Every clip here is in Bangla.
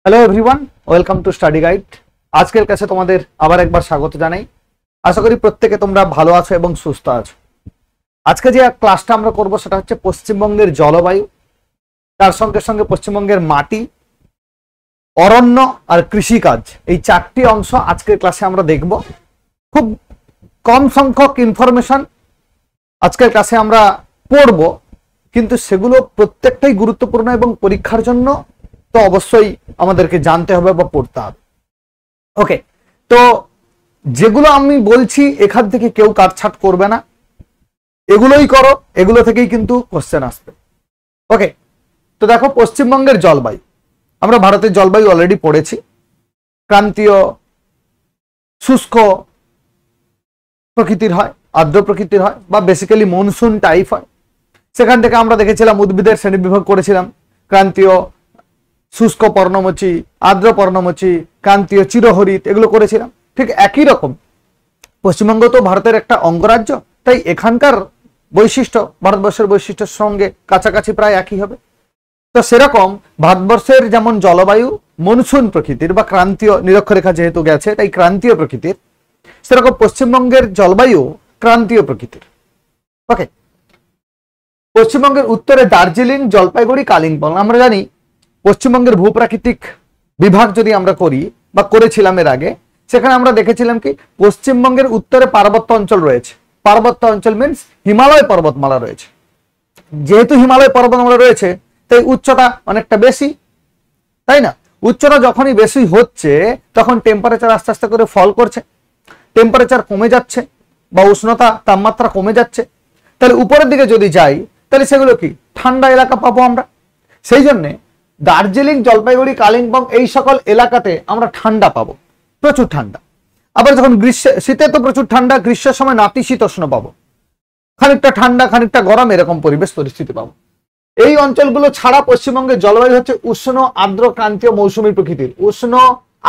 Hello everyone, welcome to study guide. আজকের কাছে তোমাদের আবার একবার স্বাগত জানাই। আশা করি প্রত্যেকে তোমরা ভালো আছো এবং সুস্থ আছো। আজকে যে ক্লাসটা আমরা করব সেটা হচ্ছে পশ্চিমবঙ্গের জলবায়ু, তার সঙ্গে সঙ্গে পশ্চিমবঙ্গের মাটি, অরণ্য আর কৃষিকাজ, এই চারটি অংশ আজকের ক্লাসে আমরা দেখব। খুব কম সংখ্যক ইনফরমেশন আজকের ক্লাসে আমরা পড়ব, কিন্তু সেগুলো প্রত্যেকটাই গুরুত্বপূর্ণ এবং পরীক্ষার জন্য তো অবশ্যই আমাদেরকে জানতে হবে বা পড়তে হবে। ওকে, তো যেগুলো আমি বলছি এখান থেকে কেউ কাটছাট করবে না, এগুলোই করো, এগুলো থেকেই কিন্তু কোশ্চেন আসবে। ওকে, তো দেখো পশ্চিমবঙ্গের জলবায়ু, আমরা ভারতের জলবায়ু অলরেডি পড়েছি। ক্রান্তীয় শুষ্ক প্রকৃতির হয়, আর্দ্র প্রকৃতির হয়, বা বেসিক্যালি মনসুন টাইপ হয়। সেখান থেকে আমরা দেখেছিলাম উদ্ভিদের শ্রেণীবিভাগ করেছিলাম, ক্রান্তীয় শুষ্ক পর্ণমোচী, আর্দ্র পর্ণমোচী, ক্রান্তীয় চিরহরিত, এগুলো করেছিলাম। ঠিক একই রকম পশ্চিমবঙ্গ তো ভারতের একটা অঙ্গরাজ্য, তাই এখানকার বৈশিষ্ট্য ভারতবর্ষের বৈশিষ্ট্যের সঙ্গে কাছাকাছি প্রায় একই হবে। তো সেরকম ভারতবর্ষের যেমন জলবায়ু মনসুন প্রকৃতির বা ক্রান্তীয় নিরক্ষরেখা যেহেতু গেছে তাই ক্রান্তীয় প্রকৃতির, সেরকম পশ্চিমবঙ্গের জলবায়ু ক্রান্তীয় প্রকৃতির। ওকে, পশ্চিমবঙ্গের উত্তরে দার্জিলিং, জলপাইগুড়ি, কালিম্পং। আমরা জানি পশ্চিমবঙ্গের ভূপ্রাকৃতিক বিভাগ যদি আমরা করি বা করেছিলাম এর আগে, সেখানে আমরা দেখেছিলাম কি পশ্চিমবঙ্গের উত্তরে পার্বত্য অঞ্চল রয়েছে। পার্বত্য অঞ্চল মিন্স হিমালয় পর্বতমালা রয়েছে। যেহেতু হিমালয় পর্বতমালা রয়েছে তাই উচ্চতা অনেকটা বেশি, তাই না? উচ্চতা যখনই বেশি হচ্ছে তখন টেম্পারেচার আস্তে আস্তে করে ফল করছে, টেম্পারেচার কমে যাচ্ছে বা উষ্ণতা তাপমাত্রা কমে যাচ্ছে। তাহলে উপরের দিকে যদি যাই তাহলে সেগুলো কি ঠান্ডা এলাকা পাবো আমরা। সেই জন্যে দার্জিলিং, জলপাইগুড়ি, কালিম্পং এই সকল এলাকাতে আমরা ঠান্ডা পাবো, প্রচুর ঠান্ডা। আবার যখন শীতে তো প্রচুর ঠান্ডা, গ্রীষ্মের সময় নাতিশীতোষ্ণ পাবো, খানিকটা ঠান্ডা খানিকটা গরম এরকম পরিবেশ পরিস্থিতি পাবো। এই অঞ্চলগুলো ছাড়া পশ্চিমবঙ্গের জলবায়ু হচ্ছে উষ্ণ আর্দ্র ক্রান্তীয় মৌসুমী প্রকৃতির। উষ্ণ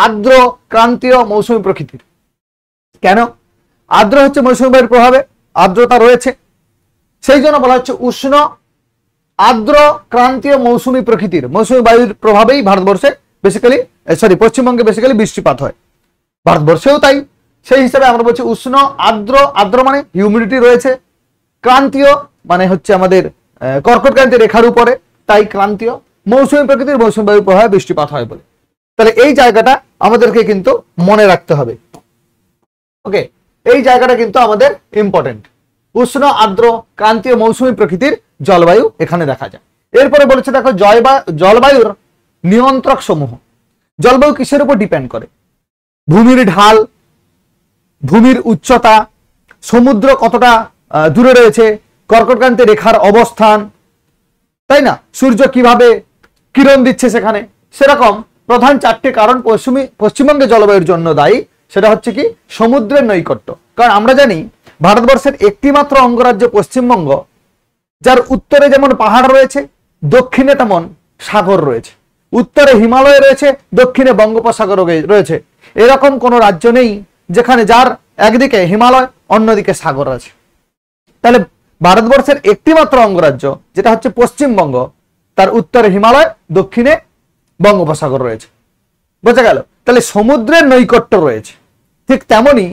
আর্দ্র ক্রান্তীয় মৌসুমী প্রকৃতির। কেন? আর্দ্র হচ্ছে মৌসুমী বায়ুর প্রভাবে আর্দ্রতা রয়েছে, সেই জন্য বলা হচ্ছে উষ্ণ আর্দ্র ক্রান্তীয় মৌসুমী প্রকৃতির। মৌসুমী বায়ুর প্রভাবেই ভারতবর্ষে বেসিক্যালি পশ্চিমবঙ্গে বেসিক্যালি বৃষ্টিপাত হয়, ভারতবর্ষেও তাই। সেই হিসাবে আমরা বলছি উষ্ণ আর্দ্র, আর্দ্র মানে হিউমিডিটি রয়েছে, ক্রান্তীয় মানে হচ্ছে আমাদের কর্কট ক্রান্তি রেখার উপরে, তাই ক্রান্তীয় মৌসুমী প্রকৃতির, মৌসুমী বায়ুর প্রভাবে বৃষ্টিপাত হয় বলে। তাহলে এই জায়গাটা আমাদেরকে কিন্তু মনে রাখতে হবে। ওকে, এই জায়গাটা কিন্তু আমাদের ইম্পর্টেন্ট। উষ্ণ আর্দ্র ক্রান্তীয় মৌসুমী প্রকৃতির জলবায়ু এখানে দেখা যায়। এরপরে বলেছে দেখো জলবায়ুর নিয়ন্ত্রক সমূহ। জলবায়ু কিসের উপর ডিপেন্ড করে? ভূমির ঢাল, ভূমির উচ্চতা, সমুদ্র কতটা দূরে রয়েছে, কর্কটক্রান্তি রেখার অবস্থান, তাই না? সূর্য কিভাবে কিরণ দিচ্ছে সেখানে। সেরকম প্রধান চারটি কারণ পশ্চিমবঙ্গের জলবায়ুর জন্য দায়ী। সেটা হচ্ছে কি সমুদ্রের নৈকট্য। কারণ আমরা জানি ভারতবর্ষের একটি মাত্র অঙ্গরাজ্য পশ্চিমবঙ্গ, যার উত্তরে যেমন পাহাড় রয়েছে, দক্ষিণে তেমন সাগর রয়েছে। উত্তরে হিমালয় রয়েছে, দক্ষিণে বঙ্গোপসাগর রয়েছে। এরকম কোনো রাজ্য নেই যেখানে যার একদিকে হিমালয় অন্যদিকে সাগর আছে। তাহলে ভারতবর্ষের একটি মাত্র অঙ্গরাজ্য যেটা হচ্ছে পশ্চিমবঙ্গ, তার উত্তরে হিমালয়, দক্ষিণে বঙ্গোপসাগর রয়েছে। বোঝা গেল? তাহলে সমুদ্রের নৈকট্য রয়েছে, ঠিক তেমনি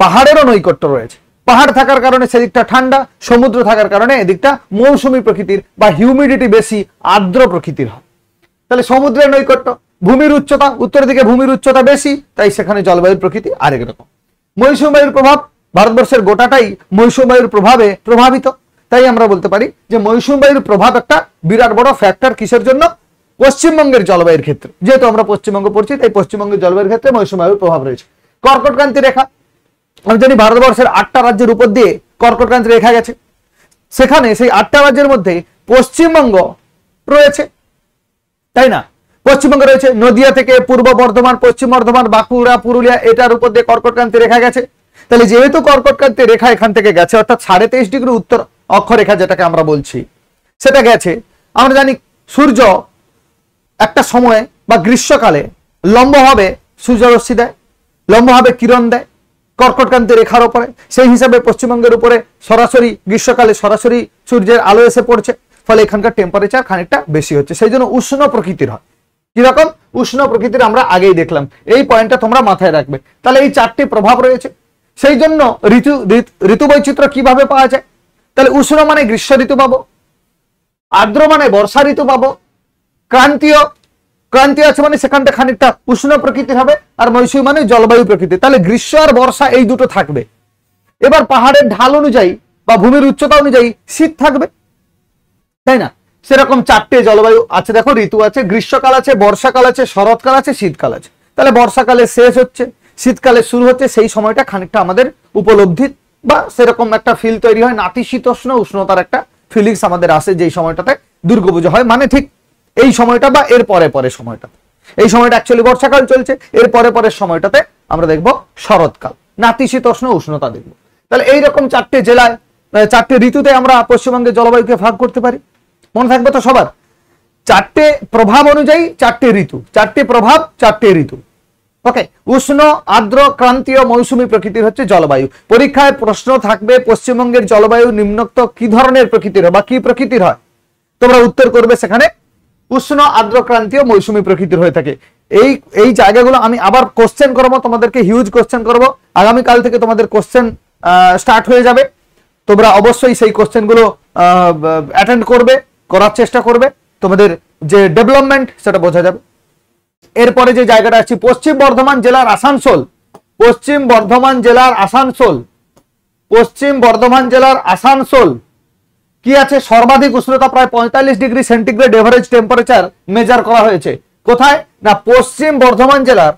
পাহাড়েরও নৈকট্য রয়েছে। পাহাড় থাকার কারণে সেদিকটা ঠান্ডা, সমুদ্র থাকার কারণে এদিকটা মৌসুমী প্রকৃতির বা হিউমিডিটি বেশি, আর্দ্র প্রকৃতির হয়। তাহলে সমুদ্রের নৈকট্য, ভূমির উচ্চতা, উত্তরের দিকে ভূমির উচ্চতা বেশি, তাই সেখানে জলবায়ুর প্রকৃতি আরেক রকম। মৌসুমী বায়ুর প্রভাব, ভারতবর্ষের গোটাটাই মৌসুমী বায়ুর প্রভাবে প্রভাবিত। তাই আমরা বলতে পারি যে মৌসুমী বায়ুর প্রভাব একটা বিরাট বড় ফ্যাক্টর। কিসের জন্য? পশ্চিমবঙ্গের জলবায়ুর ক্ষেত্রে। যেহেতু আমরা পশ্চিমবঙ্গ পড়ছি তাই পশ্চিমবঙ্গের জলবায়ুর ক্ষেত্রে মৌসুমী বায়ুর প্রভাব রয়েছে। কর্কটক্রান্তি রেখা, আমি জানি ভারতবর্ষের 8টা রাজ্যের উপর দিয়ে কর্কটক্রান্তি রেখা গেছে। সেখানে সেই 8টা রাজ্যের মধ্যে পশ্চিমবঙ্গ রয়েছে, তাই না? পশ্চিমবঙ্গে রয়েছে নদিয়া থেকে পূর্ব বর্ধমান, পশ্চিম বর্ধমান, বাঁকুড়া, পুরুলিয়া, এটার উপর দিয়ে কর্কটক্রান্তি রেখা গেছে। তাহলে যেহেতু কর্কটক্রান্তি রেখা এখান থেকে গেছে, অর্থাৎ 23.5 ডিগ্রি উত্তর অক্ষরেখা যেটাকে আমরা বলছি সেটা গেছে। আমরা জানি সূর্য একটা সময়ে বা গ্রীষ্মকালে লম্বভাবে সূর্যরশ্মি দেয়, লম্বভাবে কিরণ দেয় কর্কটক্রান্তি রেখার উপরে। সেই হিসাবে পশ্চিমবঙ্গের উপরে সরাসরি গ্রীষ্মকালে সরাসরি সূর্যের আলো এসে পড়ছে, ফলে এখানকার টেম্পারেচার খানিকটা বেশি হচ্ছে। সেই জন্য উষ্ণ প্রকৃতির হয়। কিরকম? উষ্ণ প্রকৃতির আমরা আগেই দেখলাম। এই পয়েন্টটা তোমরা মাথায় রাখবে। তাহলে এই চারটি প্রভাব রয়েছে। সেই জন্য ঋতু বৈচিত্র্য কিভাবে পাওয়া যায়? তাহলে উষ্ণ মানে গ্রীষ্ম ঋতু পাবো, আর্দ্র মানে বর্ষা ঋতু পাবো, ক্রান্তীয় আছে মানে সেখানটা খানিকটা উষ্ণ প্রকৃতির হবে, আর মৌসুমী মানে জলবায়ু প্রকৃতি। তাহলে গ্রীষ্ম আর বর্ষা এই দুটো থাকবে। এবার পাহাড়ের ঢাল অনুযায়ী বা ভূমির উচ্চতা অনুযায়ী শীত থাকবে, তাই না? সেরকম চারটে জলবায়ু আছে, দেখো ঋতু আছে, গ্রীষ্মকাল আছে, বর্ষাকাল আছে, শরৎকাল আছে, শীতকাল আছে। তাহলে বর্ষাকালে শেষ হচ্ছে, শীতকালে শুরু হচ্ছে, সেই সময়টা খানিকটা আমাদের উপলব্ধি বা সেরকম একটা ফিল তৈরি হয়, নাতিশীতোষ্ণ উষ্ণতার একটা ফিলিংস আমাদের আসে যেই সময়টাতে দুর্গাপুজো হয়। মানে ঠিক এই সময়টা বা এর পরে সময়টা, এই সময়টা অ্যাকচুয়ালি বর্ষাকাল চলছে, এর পরের সময়টাতে আমরা দেখবো শরৎকাল, নাতিশীতোষ্ণ উষ্ণতা দেখবো। তাহলে এইরকম চারটে জেলায়, চারটে ঋতুতে আমরা পশ্চিমবঙ্গের জলবায়ুকে ভাগ করতে পারি। মনে থাকবে তো সবার? চারটে প্রভাব অনুযায়ী চারটে ঋতু, চারটে প্রভাব চারটে ঋতু। ওকে, উষ্ণ, আর্দ্র, ক্রান্তীয়, মৌসুমী প্রকৃতির হচ্ছে জলবায়ু। পরীক্ষায় প্রশ্ন থাকবে পশ্চিমবঙ্গের জলবায়ু নিম্নোক্ত কি ধরনের প্রকৃতির হয় বা কি প্রকৃতির হয়? তোমরা উত্তর করবে সেখানে উষ্ণ, আর্দ্র, ক্রান্তীয়, মৌসুমী প্রকৃতির হয়ে থাকে। এই জায়গাগুলো আমি আবার কোশ্চেন করবো তোমাদেরকে, হিউজ কোশ্চেন করবো। আগামীকাল থেকে তোমাদের কোশ্চেন স্টার্ট হয়ে যাবে। তোমরা অবশ্যই সেই কোশ্চেনগুলো অ্যাটেন্ড করবে, করার চেষ্টা করবে, তোমাদের যে ডেভেলপমেন্ট সেটা বোঝা যাবে। এরপরে যে জায়গাটা আছে পশ্চিম বর্ধমান জেলার আসানসোল, পশ্চিম বর্ধমান জেলার আসানসোল কি আছে? সর্বাধিক উষ্ণতা প্রায় 45 degree centigrade average temperature measure করা হয়েছে। কোথায় না? পশ্চিম বর্ধমান জেলার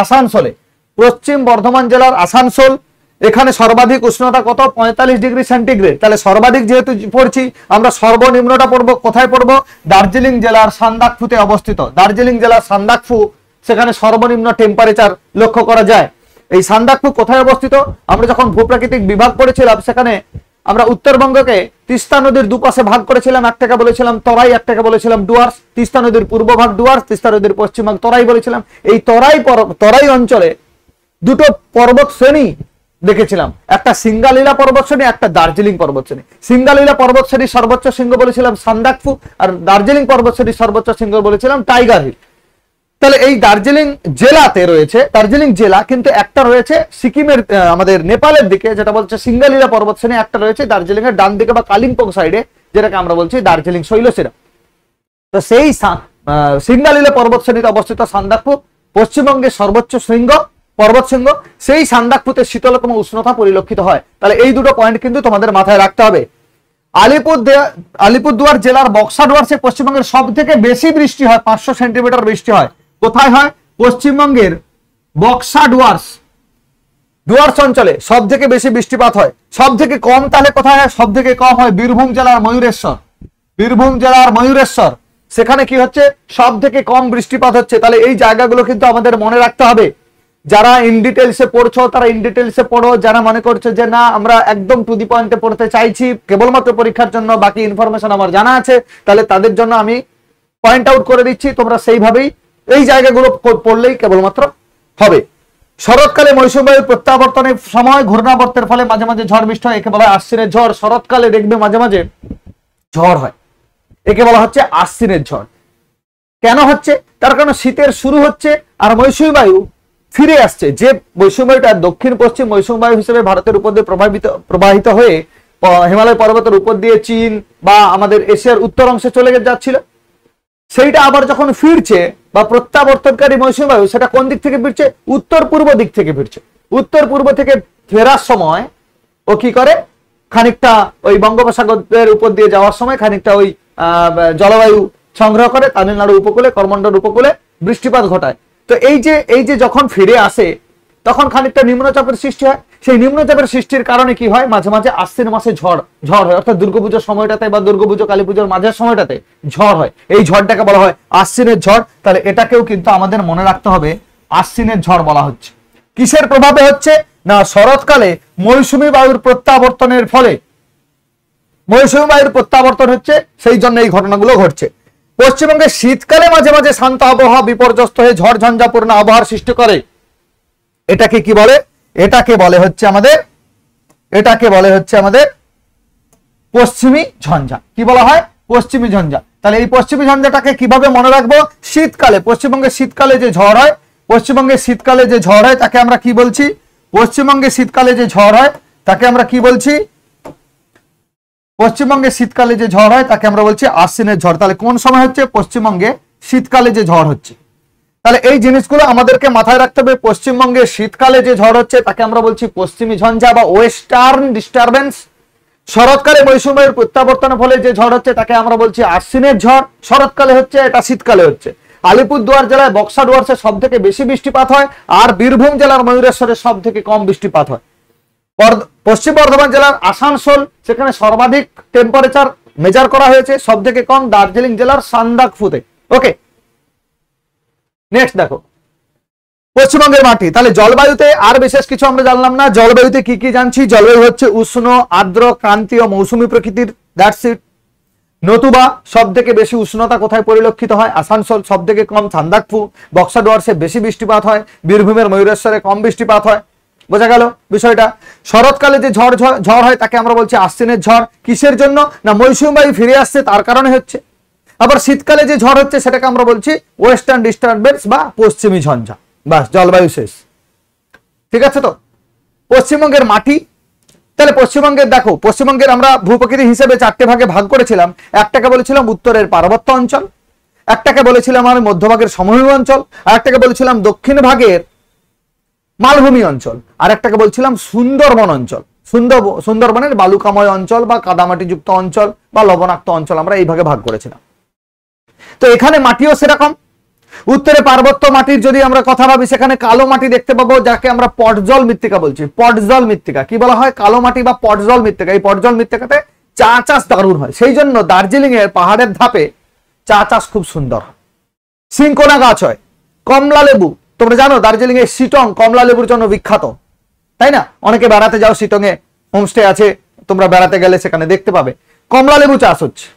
আসানসোলে। পশ্চিম বর্ধমান জেলার আসানসোল, এখানে সর্বাধিক উষ্ণতা কত? 45 ডিগ্রি সেন্টিগ্রেড। তাহলে সর্বাধিক যেহেতু পড়ছি, আমরা সর্বনিম্নটা পড়বো কোথায়? পড়বো দার্জিলিং জেলার সান্দাকফুতে অবস্থিত। দার্জিলিং জেলার সান্দাকফু, সেখানে সর্বনিম্ন টেম্পারেচার লক্ষ্য করা যায়। এই সান্দাকফু কোথায় অবস্থিত? আমরা যখন ভূপ্রাকৃতিক বিভাগ পড়েছিলাম সেখানে আমরা উত্তরবঙ্গকে তিস্তা নদীর দুপাশে ভাগ করেছিলাম। একটাকে বলেছিলাম তরাই, একটাকে বলেছিলাম ডুয়ার্স। তিস্তা নদীর পূর্ব ভাগ ডুয়ার্স, তিস্তা নদীর পশ্চিম ভাগ তরাই বলেছিলাম। এই তরাই অঞ্চলে দুটো পর্বত শ্রেণী দেখেছিলাম, একটা সিঙ্গালীলা পর্বত শ্রেণী, একটা দার্জিলিং পর্বত শ্রেণী। সিঙ্গালীলা পর্বত শ্রেণীর সর্বোচ্চ শৃঙ্গ বলেছিলাম সান্দাকফু, আর দার্জিলিং পর্বত শ্রেণীর সর্বোচ্চ শৃঙ্গ বলেছিলাম টাইগার হিল। তাহলে এই দার্জিলিং জেলাতে রয়েছে, দার্জিলিং জেলা কিন্তু একটা রয়েছে সিকিমের, আমাদের নেপালের দিকে যেটা বলছে সিঙ্গালীলা পর্বত শ্রেণী, একটা রয়েছে দার্জিলিং এর ডান দিকে বা কালিম্পং সাইডে, যেটাকে আমরা বলছি দার্জিলিং শৈলশিরা। তো সেই সিঙ্গালীলা পর্বত শ্রেণীতে অবস্থিত সান্দাকফু পশ্চিমবঙ্গের সর্বোচ্চ শৃঙ্গ, পর্বত শৃঙ্গ। সেই সান্দাকফুতে শীতলতম উষ্ণতা পরিলক্ষিত হয়। তাহলে এই দুটো পয়েন্ট কিন্তু তোমাদের মাথায় রাখতে হবে। আলিপুরদুয়ার জেলার বক্সা ডুয়ার্সে পশ্চিমবঙ্গের সব থেকে বেশি বৃষ্টি হয়, 500 সেন্টিমিটার বৃষ্টি হয়। কোথায় হয়? পশ্চিমবঙ্গের বক্সা ডুয়ার্স অঞ্চলে সব থেকে বেশি বৃষ্টিপাত হয়। সব থেকে কম তাহলে কোথায় হয়? সব থেকে কম হয় বীরভূম জেলার ময়ূরেশ্বর। সেখানে কি হচ্ছে? সব থেকে কম বৃষ্টিপাত হচ্ছে। তাহলে এই জায়গাগুলো কিন্তু আমাদের মনে রাখতে হবে। যারা ইন ডিটেলসে পড়ছো তারা ইন ডিটেলসে পড়ো, যারা মনে করছো যে না আমরা একদম টু দি পয়েন্টে পড়তে চাইছি কেবলমাত্র পরীক্ষার জন্য, বাকি ইনফরমেশন আমার জানা আছে, তাহলে তাদের জন্য আমি পয়েন্ট আউট করে দিচ্ছি। তোমরা সেইভাবেই এই জায়গাগুলো পড়লেই কেবলমাত্র হবে। শরৎকালে মৌসুমী বায়ুর প্রত্যাবর্তনের সময় ঘূর্ণাবর্তের ফলে মাঝে মাঝে ঝড় বৃষ্টি হয়, একে বলা হয় আশ্বিনের ঝড়। শরৎকালে দেখবে মাঝে মাঝে ঝড় হয়, একে বলা হচ্ছে আশ্বিনের ঝড়। কেন হচ্ছে? তার কারণ শীতের শুরু হচ্ছে আর মৌসুমী বায়ু ফিরে আসছে। যে মৌসুমী বায়ুটা দক্ষিণ পশ্চিম মৌসুমী বায়ু হিসেবে ভারতের উপর দিয়ে প্রবাহিত হয়ে হিমালয় পর্বতের উপর দিয়ে চীন বা আমাদের এশিয়ার উত্তর অংশে চলে যাচ্ছিল, সেইটা আবার যখন ফিরছে বা প্রত্যাবর্তনকারী মৌসুমী বায়ু, সেটা কোন দিক থেকে ফিরছে? উত্তর পূর্ব দিক থেকে ফিরছে। উত্তর পূর্ব থেকে ফেরার সময় ও কি করে? খানিকটা ওই বঙ্গোপসাগরের উপর দিয়ে যাওয়ার সময় খানিকটা ওই জলবায়ু সংগ্রহ করে তামিলনাড়ু উপকূলে, করমন্ডল উপকূলে বৃষ্টিপাত ঘটায়। তো এই যে যখন ফিরে আসে তখন খানিকটা নিম্নচাপের সৃষ্টি হয়। সেই নিম্নচাপের সৃষ্টির কারণে কি হয়? মাঝে মাঝে আশ্বিন মাসে ঝড় হয়, অর্থাৎ দুর্গাপুজোর সময়টাতে বা দুর্গাপুজো কালী পুজোর মাঝের সময়টাতে ঝড় হয়। এই ঝড়টাকে বলা হয় আশ্বিনের ঝড়। তাহলে এটাকেও কিন্তু আমাদের মনে রাখতে হবে, আশ্বিনের ঝড় বলা হচ্ছে। কিসের প্রভাবে হচ্ছে? না শরৎকালে মৌসুমী বায়ুর প্রত্যাবর্তনের ফলে, মৌসুমী বায়ুর প্রত্যাবর্তন হচ্ছে, সেই জন্য এই ঘটনাগুলো ঘটছে। পশ্চিমবঙ্গে শীতকালে মাঝে মাঝে শান্ত আবহাওয়া বিপর্যস্ত হয়ে ঝড় ঝঞ্ঝাপূর্ণ আবহাওয়ার সৃষ্টি করে। এটাকে কি বলে? এটাকে বলে হচ্ছে আমাদের পশ্চিমী ঝঞ্ঝা। কি বলা হয়? পশ্চিমী ঝঞ্ঝা। তাহলে এই পশ্চিমী ঝঞ্ঝাটাকে কিভাবে মনে রাখবো? শীতকালে, পশ্চিমবঙ্গের শীতকালে যে ঝড় হয়, পশ্চিমবঙ্গের শীতকালে যে ঝড় হয় তাকে আমরা কি বলছি? পশ্চিমবঙ্গের শীতকালে যে ঝড় হয় তাকে আমরা কি বলছি? পশ্চিমবঙ্গে শীতকালে যে ঝড় হয় তাকে আমরা বলছি আশ্বিনের ঝড়। তাহলে কোন সময় হচ্ছে? পশ্চিমবঙ্গে শীতকালে যে ঝড় হচ্ছে। তাহলে এই জিনিসগুলো আমাদেরকে মাথায় রাখতে হবে। পশ্চিমবঙ্গে শীতকালে যে ঝড় হচ্ছে তাকে আমরা বলছি পশ্চিমী ঝঞ্ঝা বা ওয়েস্টার্ন ডিস্টারবেন্স। শরৎকালে মৌসুমী বায়ুর প্রত্যাবর্তনের ফলে যে ঝড় হচ্ছে তাকে আমরা বলছি আশ্বিনের ঝড়। শরৎকালে হচ্ছে, এটা শীতকালে হচ্ছে। আলিপুরদুয়ার জেলায় বক্সা ডুয়ার্সে সব থেকে বেশি বৃষ্টিপাত হয়, আর বীরভূম জেলার ময়ূরেশ্বরে সব থেকে কম বৃষ্টিপাত হয়। পশ্চিম বর্ধমান জেলার আসানসোল, সেখানে সর্বাধিক টেম্পারেচার মেজার করা হয়েছে, সব থেকে কম দার্জিলিং জেলার সান্দাকফুতে। ওকে, নেক্সট দেখো পশ্চিমবঙ্গের মাটি। তাহলে জলবায়ুতে আর বিশেষ কিছু আমরা জানলাম না। জলবায়ুতে কি কি জানছি? জলবায়ু হচ্ছে উষ্ণ, আর্দ্র, ক্রান্তীয়, মৌসুমী প্রকৃতির। That's it. নতুবা সব থেকে বেশি উষ্ণতা কোথায় পরিলক্ষিত হয়? আসানসোল। সব থেকে কম সান্দাকফু। বক্সা ডুয়ার্সে বেশি বৃষ্টিপাত হয়, বীরভূমের ময়ূরেশ্বরে কম বৃষ্টিপাত হয়। বোঝা গেল বিষয়টা? শরৎকালে যে ঝড় হয় তাকে আমরা বলছি আশ্বিনের ঝড়। কিসের জন্য? না মৌসুমী বায়ু ফিরে আসছে তার কারণে হচ্ছে। আবার শীতকালে যে ঝড় হচ্ছে সেটাকে আমরা বলছি ওয়েস্টার্ন ডিস্টারবেন্স বা পশ্চিমী ঝঞ্ঝা। বাস, জলবায়ু শেষ। ঠিক আছে তো? পশ্চিমবঙ্গের মাটি। তাহলে পশ্চিমবঙ্গের দেখো, পশ্চিমবঙ্গের আমরা ভূপ্রকৃতি হিসেবে 4টে ভাগে ভাগ করেছিলাম। একটাকে বলেছিলাম উত্তরের পার্বত্য অঞ্চল, একটাকে বলেছিলাম আমি মধ্যভাগের সমভূমি অঞ্চল, আর একটাকে বলেছিলাম দক্ষিণ ভাগের মালভূমি অঞ্চল, আর একটাকে বলছিলাম সুন্দরবন অঞ্চল। সুন্দরবনের বালুকাময় অঞ্চল বা কাদামাটিযুক্ত অঞ্চল বা লবণাক্ত অঞ্চল, আমরা এই ভাগে ভাগ করেছিলাম। তো এখানে মাটিও সেরকম। উত্তরে পার্বত্য মাটির যদি আমরা কথা ভাবি, সেখানে কালো মাটি দেখতে পাবো, যাকে আমরা পটজল মৃত্তিকা বলছি। পটজল মৃত্তিকা কি বলা হয়? কালো মাটি বা পটজল মৃত্তিকা। এই পটজল মৃত্তিকাতে চা চাষ দারুণ হয়, সেই জন্য দার্জিলিং এর পাহাড়ের ধাপে চা চাষ খুব সুন্দর। সিংকোনা গাছ হয়। কমলা লেবু, তোমরা জানো দার্জিলিং এর শিটং কমলা লেবুর জন্য বিখ্যাত, তাই না? অনেকে বেড়াতে যাও, শিটং এ হোমস্টে আছে, তোমরা বেড়াতে গেলে সেখানে দেখতে পাবে কমলা লেবু চাষ হচ্ছে।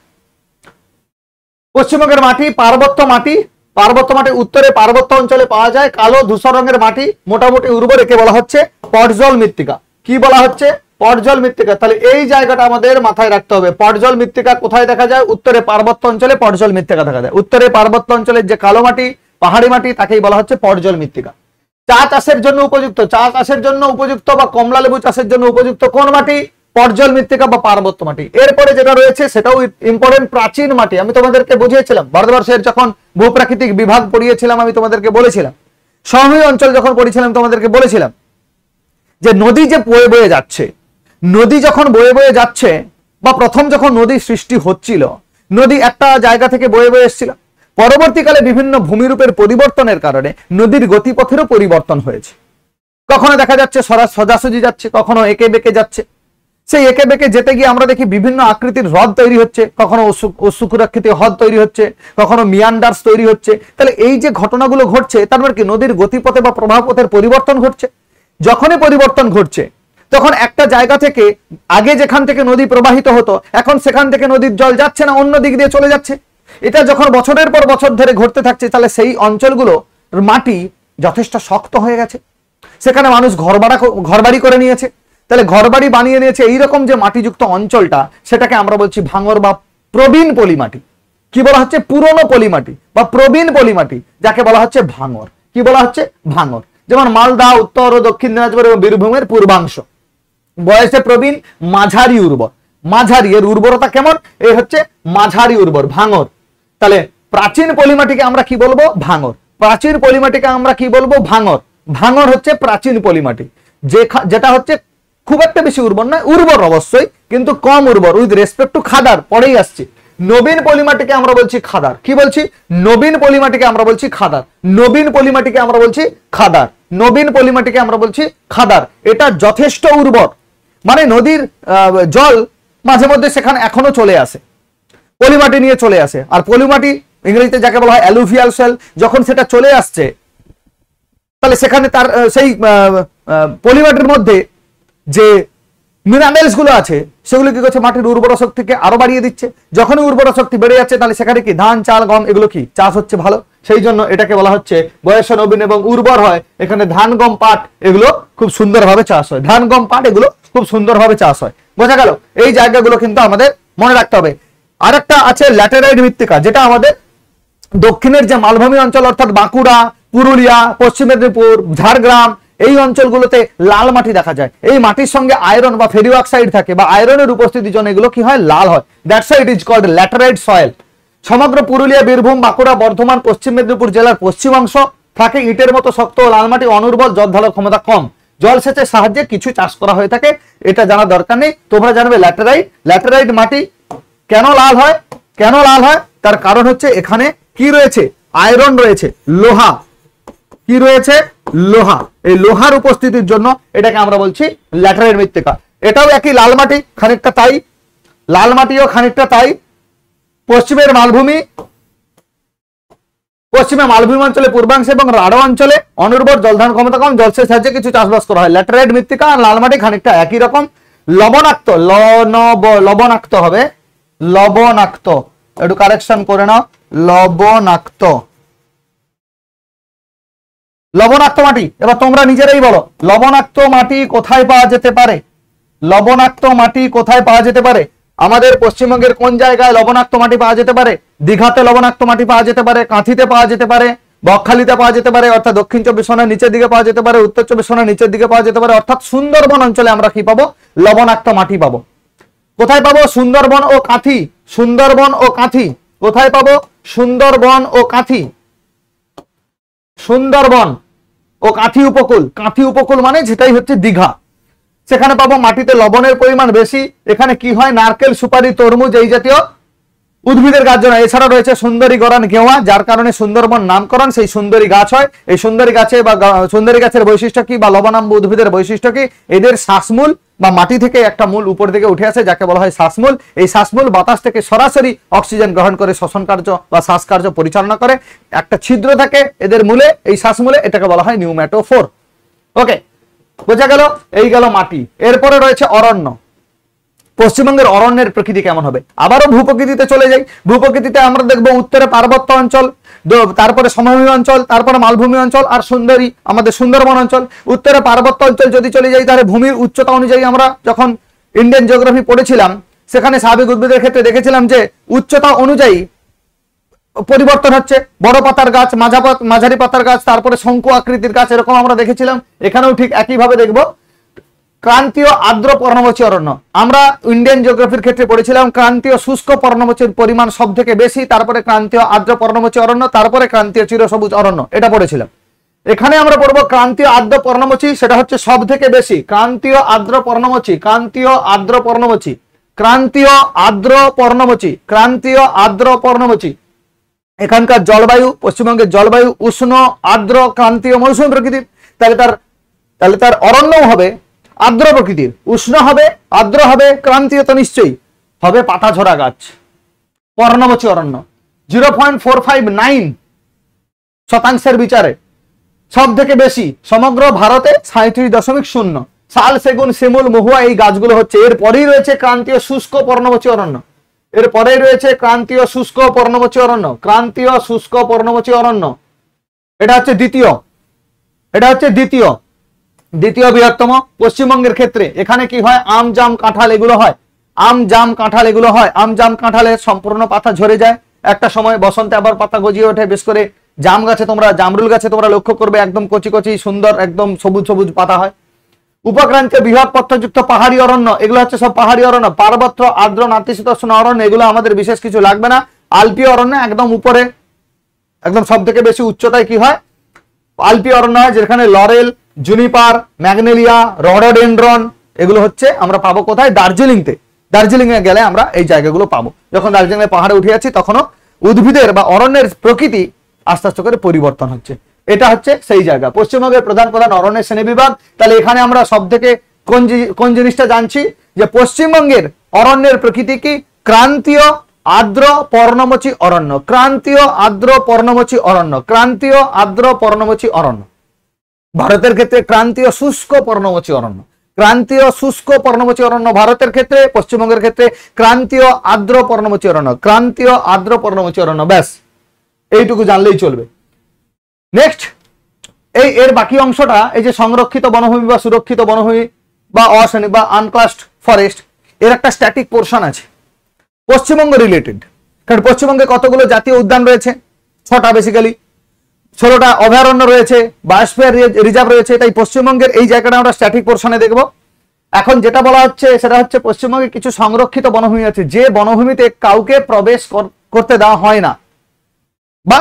পশ্চিমবঙ্গের মাটি পার্বত্য মাটি। পার্বত্য মাটি উত্তরে পার্বত্য অঞ্চলে পাওয়া যায়। কালো ধূসর রঙের মাটি, মোটামুটি উর্বর, একে বলা হচ্ছে পটজল মৃত্তিকা। কি বলা হচ্ছে? পটজল মৃত্তিকা। তাহলে এই জায়গাটা আমাদের মাথায় রাখতে হবে। পটজল মৃত্তিকা কোথায় দেখা যায়? উত্তরে পার্বত্য অঞ্চলে পটজল মৃত্তিকা দেখা যায়। উত্তরে পার্বত্য অঞ্চলের যে কালো মাটি, পাহাড়ি মাটি, তাকেই বলা হচ্ছে পটজল মৃত্তিকা। চা চাষের জন্য উপযুক্ত, চা চাষের জন্য উপযুক্ত বা কমলা লেবু চাষের জন্য উপযুক্ত কোন মাটি? পটজল মৃত্তিকা বা পার্বত্য মাটি। এরপরে যেটা রয়েছে সেটাও ইম্পর্টেন্ট, প্রাচীন মাটি। আমি তোমাদেরকে বুঝিয়েছিলাম ভারতবর্ষের যখন ভূপ্রাকৃতিক বিভাগ পড়িয়েছিলাম, আমি তোমাদেরকে বলেছিলাম, সমভূমি অঞ্চল যখন পড়িয়েছিলাম তোমাদেরকে বলেছিলাম যে নদী যে বয়ে বয়ে যাচ্ছে, নদী যখন বয়ে বয়ে যাচ্ছে বা প্রথম যখন নদী সৃষ্টি হচ্ছিল, নদী একটা জায়গা থেকে বয়ে বয়ে এসেছিল। পরবর্তীকালে বিভিন্ন ভূমিরূপের পরিবর্তনের কারণে নদীর গতিপথেরও পরিবর্তন হয়েছে। কখনো দেখা যাচ্ছে সোজাসুজি যাচ্ছে, কখনো এঁকে বেঁকে যাচ্ছে। সেই এঁকে বেঁকে যেতে গিয়ে আমরা দেখি বিভিন্ন আকৃতির হ্রদ তৈরি হচ্ছে, কখনো অসুকুরাকৃতির হ্রদ তৈরি হচ্ছে, কখনো মিয়ান্ডার্স তৈরি হচ্ছে। তাহলে এই যে ঘটনাগুলো ঘটছে, তার মানে কি নদীর গতিপথে বা প্রবাহ পথের পরিবর্তন ঘটছে। যখনই পরিবর্তন ঘটছে, তখন একটা জায়গা থেকে আগে যেখান থেকে নদী প্রবাহিত হতো, এখন সেখান থেকে নদীর জল যাচ্ছে না, অন্য দিক দিয়ে চলে যাচ্ছে। এটা যখন বছরের পর বছর ধরে ঘটতে থাকছে, তাহলে সেই অঞ্চলগুলো মাটি যথেষ্ট শক্ত হয়ে গেছে। সেখানে মানুষ ঘরবাড়ি করে নিয়েছে। তাহলে ঘরবাড়ি বানিয়ে নিয়েছে এইরকম যে মাটিযুক্ত অঞ্চলটা, সেটাকে আমরা বলছি ভাঙর বা প্রবীণ পলিমাটি। কি বলা হচ্ছে? পুরনো পলিমাটি বা প্রবীণ পলিমাটি, যাকে বলা হচ্ছে ভাঙর। কি বলা হচ্ছে? ভাঙর। যেমন মালদা, উত্তর ও দক্ষিণ দিনাজপুর এবং বীরভূমের পূর্বাংশ বয়সে প্রবীণ, মাঝারি উর্বর। মাঝারি, এর উর্বরতা কেমন? এই হচ্ছে মাঝারি উর্বর, ভাঙর। তাহলে প্রাচীন পলিমাটিকে আমরা কি বলবো? ভাঙর। প্রাচীন পলিমাটিকে আমরা কি বলবো? ভাঙর। ভাঙর হচ্ছে প্রাচীন পলিমাটি, যেটা হচ্ছে খুব একটা বেশি উর্বর নয়, উর্বর অবশ্যই, কিন্তু কম উর্বর, উইথ রেসপেক্ট টু খাদার। পরেই আসছে নবীন পলিমাটিকে আমরা বলছি খাদার। কি বলছি? নবীন পলিমাটিকে আমরা বলছি খাদার। নবীন পলিমাটিকে আমরা বলছি খাদার। নবীন পলিমাটিকে আমরা বলছি খাদার। এটা যথেষ্ট উর্বর, মানে নদীর জল মাঝে মধ্যে সেখানে এখনো চলে আসে, পলিমাটি নিয়ে চলে আসে। আর পলিমাটি ইংরেজিতে যাকে বলা হয় অ্যালুভিয়াল সেল, যখন সেটা চলে আসছে, তাহলে সেখানে তার সেই পলিমাটির মধ্যে যে মিনারেলস গুলো আছে, সেগুলো কি করছে? মাটির উর্বর শক্তিকে আরো বাড়িয়ে দিচ্ছে। যখনই উর্বর শক্তি বেড়ে যাচ্ছে, তাহলে সেখানে কি ধান, চাল, গম এগুলো কি চাষ হচ্ছে ভালো। সেই জন্য এটাকে বলা হচ্ছে বয়সে নবীন এবং উর্বর হয়। এখানে ধান, গম, পাট এগুলো খুব সুন্দরভাবে চাষ হয়। ধান, গম, পাট এগুলো খুব সুন্দরভাবে চাষ হয়। বোঝা গেল? এই জায়গাগুলো কিন্তু আমাদের মনে রাখতে হবে। আরেকটা আছে ল্যাটেরাইট মৃত্তিকা, যেটা আমাদের দক্ষিণের যে মালভূমি অঞ্চল অর্থাৎ বাঁকুড়া, পুরুলিয়া, পশ্চিম মেদিনীপুর, ঝাড়গ্রাম, এই অঞ্চলগুলোতে লাল মাটি দেখা যায়। এই মাটির সঙ্গে আয়রন বা ফেরি অক্সাইড থাকে বা আয়রনের উপস্থিতির জন্য এগুলো কি হয়, লাল হয়। That's why it is called laterite soil. সমগ্র পুরুলিয়া, বীরভূম, বাঁকুড়া, বর্ধমান, পশ্চিম মেদিনীপুর জেলার পশ্চিম অংশ থাকে ইটের মতো শক্ত ও লাল মাটি, অনুর্বর, জল ধারার ক্ষমতা কম, জলসেচের সাহায্যে কিছু চাষ করা হয়ে থাকে। এটা জানা দরকার নেই, তোমরা জানবে ল্যাটেরাইট মাটি কেন লাল হয়। কেন লাল হয় তার কারণ হচ্ছে এখানে কি রয়েছে, আয়রন রয়েছে, লোহা, কি রয়েছে, লোহা। এই লোহার উপস্থিতির জন্য এটাকে আমরা বলছি ল্যাটেরাইট মৃত্তিকা। এটাও একই লাল মাটি, খানিকটা তাই, লাল মাটিও খানিকটা তাই। পশ্চিমে মালভূমি অঞ্চলে, পূর্বাংশে এবং রাঢ় অঞ্চলে অনুর্বর, জলধারণ ক্ষমতা কম, জলসেচ সাহায্যে কিছু চাষবাস করা হয়। ল্যাটেরাইট মৃত্তিকা আর লাল মাটি খানিকটা একই রকম। লবণাক্ত, লবণাক্ত হবে, লবণাক্ত, একটু কারেকশন করে নাও, লবণাক্ত, লবণাক্ত মাটি। এবার তোমরা নিজেরাই বলো, লবণাক্ত মাটি কোথায় পাওয়া যেতে পারে? লবণাক্ত মাটি কোথায় পাওয়া যেতে পারে? আমাদের পশ্চিমবঙ্গের কোন জায়গায় লবণাক্ত মাটি পাওয়া যেতে পারে? দীঘাতে লবণাক্ত মাটি পাওয়া যেতে পারে, কাঁথিতে পাওয়া যেতে পারে, বকখালিতে পাওয়া যেতে পারে অর্থাৎ দক্ষিণ চব্বিশ পরগনার নিচের দিকে পাওয়া যেতে পারে, উত্তর চব্বিশ পরগনার নিচের দিকে পাওয়া যেতে পারে, অর্থাৎ সুন্দরবন অঞ্চলে আমরা কি পাবো, লবণাক্ত মাটি পাবো। কোথায় পাবো? সুন্দরবন ও কাঁথি, সুন্দরবন ও কাঁথি। কোথায় পাবো? সুন্দরবন ও কাঁথি, সুন্দরবন ও কাঁথি উপকূল। কাঁথি উপকূল মানে যেটাই হচ্ছে দীঘা, সেখানে পাবো মাটিতে লবণের পরিমাণ বেশি। এখানে কি হয়, নারকেল, সুপারি, তরমুজ এই জাতীয় উদ্ভিদের গাছ জন্মায়। এছাড়া রয়েছে সুন্দরী গরান গেওয়া, যার কারণে সুন্দরবন নামকরণ, সেই সুন্দরী গাছ হয়। এই সুন্দরী গাছে বা সুন্দরী গাছের বৈশিষ্ট্য কি বা লবণাম্ব উদ্ভিদের বৈশিষ্ট্য কি? এদের শ্বাসমূল বা মাটি থেকে একটা মূল উপর দিকে উঠে আসে, যাকে বলা হয় শ্বাসমূল। এই শ্বাসমূল বাতাস থেকে সরাসরি অক্সিজেন গ্রহণ করে শ্বসন কার্য বা শ্বাসকার্য পরিচালনা করে। একটা ছিদ্র থাকে এদের মূলে, এই শ্বাসমূলে, এটাকে বলা হয় নিউম্যাটোফোর। ওকে, বোঝা গেল? এই গেল মাটি। এরপরে রয়েছে অরণ্য। পশ্চিমবঙ্গের অরণ্যের প্রকৃতি কেমন হবে? আবারও ভূপ্রকৃতিতে চলে যাই। ভূপ্রকৃতিতে আমরা দেখবো উত্তরে পার্বত্য অঞ্চল, তারপরে সমভূমি অঞ্চল, তারপরে মালভূমি অঞ্চল আর সুন্দরী আমাদের সুন্দরবন অঞ্চল। উত্তরে পার্বত্য অঞ্চল যদি চলে যাই, তাহলে ভূমির উচ্চতা অনুযায়ী আমরা যখন ইন্ডিয়ান জিওগ্রাফি পড়েছিলাম, সেখানে স্বাভাবিক উদ্ভিদের ক্ষেত্রে দেখেছিলাম যে উচ্চতা অনুযায়ী পরিবর্তন হচ্ছে। বড় পাতার গাছ, মাঝারি পাতার গাছ, তারপরে শঙ্কু আকৃতির গাছ, এরকম আমরা দেখেছিলাম। এখানেও ঠিক একইভাবে দেখবো। ক্রান্তীয় আর্দ্র পর্ণমোচী অরণ্য, আমরা ইন্ডিয়ান জিওগ্রাফির ক্ষেত্রে পড়েছিলাম ক্রান্তীয় শুষ্ক পর্ণমোচীর পরিমাণ সব থেকে বেশি, তারপরে ক্রান্তীয় আর্দ্র পর্ণমোচী অরণ্য, তারপরে ক্রান্তীয় চিরসবুজ অরণ্য, এটা পড়েছিলাম। এখানে আমরা পড়বো ক্রান্তীয় আর্দ্র পর্ণমোচী, সেটা হচ্ছে সব থেকে বেশি। ক্রান্তীয় আর্দ্র পর্ণমোচী, ক্রান্তীয় আর্দ্র পর্ণমোচী, ক্রান্তীয় আর্দ্র পর্ণমোচী, ক্রান্তীয় আর্দ্র পর্ণমোচী। এখানকার জলবায়ু, পশ্চিমবঙ্গের জলবায়ু উষ্ণ, আর্দ্র, ক্রান্তীয় মৌসুমী প্রকৃতির। তাহলে তার অরণ্যও হবে আর্দ্র প্রকৃতির, উষ্ণ হবে, আর্দ্র হবে, ক্রান্তীয় তো নিশ্চয়ই হবে, পাতাঝরা গাছ, পর্ণমোচী অরণ্য। 0.459% বিচারে সব থেকে বেশি সমগ্র ভারতে 37.0। শাল, সেগুন, শিমুল, মহুয়া এই গাছগুলো হচ্ছে। এরপরেই রয়েছে ক্রান্তীয় শুষ্ক পর্ণমোচী অরণ্য, এরপরেই রয়েছে ক্রান্তীয় শুষ্ক পর্ণমোচী অরণ্য, ক্রান্তীয় শুষ্ক পর্ণমোচী অরণ্য। এটা হচ্ছে দ্বিতীয় বৃহত্তম। পশ্চিমবঙ্গের ক্ষেত্রে এখানে কি হয়, আম, জাম, কাঁঠাল এগুলো হয়, আম, জাম, কাঁঠাল এগুলো হয়। আম, জাম, কাঁঠালের সম্পূর্ণ পাতা ঝরে যায় একটা সময়, বসন্তে আবার পাতা গজিয়ে ওঠে। বিশেষ করে জাম গাছে তোমরা, জামরুল গাছে তোমরা লক্ষ্য করবে একদম কচি কচি সুন্দর একদম সবুজ সবুজ পাতা হয়। উপক্রান্তীয় বৃহৎ পত্রযুক্ত পাহাড়ি অরণ্য, এগুলো হচ্ছে সব পাহাড়ি অরণ্য। পার্বত্য, আর্দ্র, নাতিশীতোষ্ণ অরণ্য, এগুলো আমাদের বিশেষ কিছু লাগবে না। আলপীয় অরণ্য একদম উপরে, একদম সব থেকে বেশি উচ্চতায় কি হয়, আলপীয় অরণ্য হয়, যেখানে লরেল, জুনিপার, ম্যাগনেলিয়া, রডোডেন্ড্রন এগুলো হচ্ছে আমরা পাবো কোথায়, দার্জিলিংতে। দার্জিলিং এ গেলে আমরা এই জায়গাগুলো পাবো। যখন দার্জিলিং এর পাহাড়ে উঠে যাচ্ছি তখনও উদ্ভিদের বা অরণ্যের প্রকৃতি আস্তে আস্তে করে পরিবর্তন হচ্ছে। এটা হচ্ছে সেই জায়গা, পশ্চিমবঙ্গের প্রধান অরণ্যের শ্রেণীবিভাগ। তাহলে এখানে আমরা সব থেকে কোন জিনিসটা জানছি, যে পশ্চিমবঙ্গের অরণ্যের প্রকৃতি কি, ক্রান্তীয় আর্দ্র পর্ণমোচী অরণ্য, ক্রান্তীয় আর্দ্র পর্ণমোচী অরণ্য, ক্রান্তীয় আর্দ্র পর্ণমোচী অরণ্য। ভারতের ক্ষেত্রে ক্রান্তীয় শুষ্ক পর্ণমোচী অরণ্য, ক্রান্তীয় শুষ্ক পর্ণমোচী অরণ্য ভারতের ক্ষেত্রে। পশ্চিমবঙ্গের ক্ষেত্রে ক্রান্তীয় আর্দ্র পর্ণমোচী অরণ্য, ক্রান্তীয় আর্দ্র পর্ণমোচী অরণ্য। ব্যাস এইটুকু জানলেই চলবে। নেক্সট, এর বাকি অংশটা, এই যে সংরক্ষিত বনভূমি বা সুরক্ষিত বনভূমি বা অশ্রেণী বা আনক্লাসড ফরেস্ট, এর একটা স্ট্যাটিক পোর্শন আছে। পশ্চিমবঙ্গ রিলেটেড, কারণ পশ্চিমবঙ্গে কতগুলো জাতীয় উদ্যান রয়েছে, 6টা বেসিক্যালি, 16টা অভয়ারণ্য রয়েছে, বায়োস্ফিয়ার রিজার্ভ রয়েছে। তাই পশ্চিমবঙ্গের এই জায়গাটা আমরা স্ট্যাটিক পোর্শনে দেখব। এখন যেটা বলা হচ্ছে সেটা হচ্ছে পশ্চিমবঙ্গে কিছু সংরক্ষিত বনভূমি আছে, যে বনভূমিতে কাউকে প্রবেশ করতে দেওয়া হয় না বা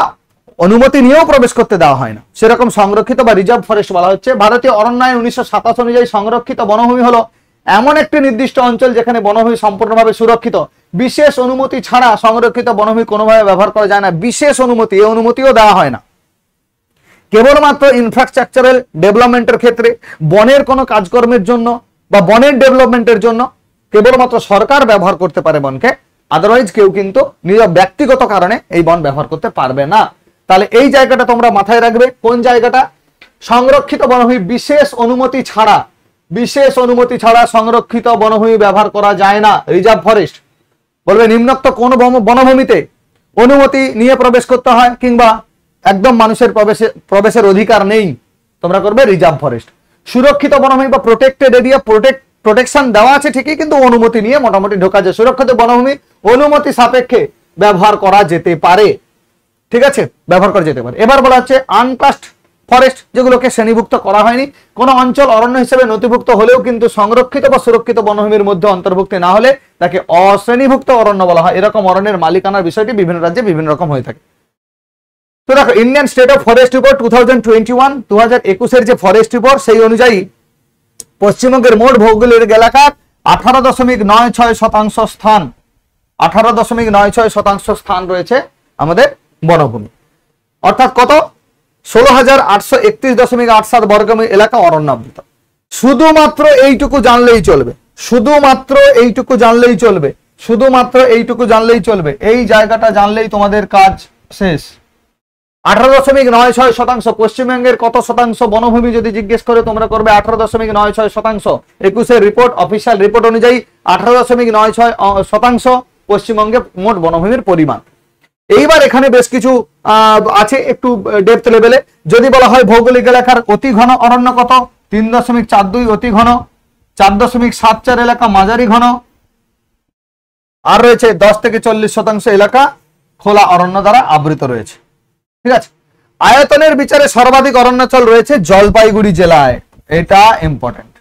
অনুমতি নিয়েও প্রবেশ করতে দেওয়া হয় না, সেরকম সংরক্ষিত বা রিজার্ভ ফরেস্ট বলা হচ্ছে। ভারতীয় অরণ্য আইন 1927 অনুযায়ী সংরক্ষিত বনভূমি হলো এমন একটি নির্দিষ্ট অঞ্চল যেখানে বনভূমি সম্পূর্ণভাবে সুরক্ষিত, বিশেষ অনুমতি ছাড়া সংরক্ষিত বনভূমি কোনোভাবে ব্যবহার করা যায় না। বিশেষ অনুমতি, এই অনুমতিও দেওয়া হয় না। কেবলমাত্র ইনফ্রাস্ট্রাকচারাল ডেভেলপমেন্টের ক্ষেত্রে, বনের কোনো কাজকর্মের জন্য বা বনের ডেভেলপমেন্টের জন্য কেবলমাত্র সরকার ব্যবহার করতে পারে বনকে, আদারওয়াইজ কেউ কিন্তু নিজ ব্যক্তিগত কারণে এই বন ব্যবহার করতে পারবে না। তাহলে এই জায়গাটা তোমরা মাথায় রাখবে, কোন জায়গাটা সংরক্ষিত বনভূমি বিশেষ অনুমতি ছাড়া, বিশেষ অনুমতি ছাড়া সংরক্ষিত বনভূমি ব্যবহার করা যায় না, রিজার্ভ ফরেস্ট। বলবে নিম্নোক্ত কোন বনভূমিতে অনুমতি নিয়ে প্রবেশ করতে হয় কিংবা একদম মানুষের প্রবেশের অধিকার নেই, তোমরা করবে রিজার্ভ ফরেস্ট। সুরক্ষিত বনভূমি বা প্রোটেক্টেড এরিয়া, প্রোটেকশন দেওয়া আছে ঠিকই, কিন্তু অনুমতি নিয়ে মোটামুটি ঢোকা যায়। সুরক্ষিত বনভূমি অনুমতি সাপেক্ষে ব্যবহার করা যেতে পারে, ঠিক আছে, ব্যবহার করা যেতে পারে। এবার বলা হচ্ছে আনক্লাসড ফরেস্ট, যেগুলোকে শ্রেণীভুক্ত করা হয়নি। কোন অঞ্চল অরণ্য হিসেবে নথিভুক্ত হলেও কিন্তু সংরক্ষিত বা সুরক্ষিত বনভূমির মধ্যে অন্তর্ভুক্ত না হলে তাকে অশ্রেণীভুক্ত অরণ্য বলা হয়। এরকম অরণ্যের মালিকানার বিষয়টি বিভিন্ন রাজ্যে বিভিন্ন রকম হয়ে থাকে। তো দেখো, Indian state of forest report 2021, 2021 যে ফরেস্ট রিপোর্ট, সেই অনুযায়ী পশ্চিমবঙ্গের মোট ভৌগোলিক এলাকার 18.96% স্থান, 18.96% স্থান রয়েছে আমাদের বনভূমি, অর্থাৎ কত 16,831.87 বর্গ এলাকা অরণ্যাবৃত। শুধুমাত্র এইটুকু জানলেই চলবে, শুধুমাত্র এইটুকু জানলেই চলবে, শুধুমাত্র এইটুকু জানলেই চলবে। এই জায়গাটা জানলেই তোমাদের কাজ শেষ। 18.96%। পশ্চিমবঙ্গের কত শতাংশ বনভূমি যদি জিজ্ঞেস করে তোমরা করবে 18.96%। 21-এর রিপোর্ট, অফিসিয়াল রিপোর্ট অনুযায়ী 18.96% পশ্চিমবঙ্গে মোট বনভূমির পরিমাণ। এইবার এখানে বেশ কিছু আছে একটু ডেপথ লেভেলে। যদি বলা হয় ভৌগোলিক এলাকার অতি ঘন অরণ্য কত, 3.42 অতি ঘন, 4.74 এলাকা মাঝারি ঘন, আর রয়েছে 10 থেকে 40% এলাকা খোলা অরণ্য দ্বারা আবৃত রয়েছে, ঠিক আছে। আয়তনের বিচারে সর্বাধিক অরণ্যাঞ্চল রয়েছে জলপাইগুড়ি জেলায়। এটা ইম্পর্টেন্ট,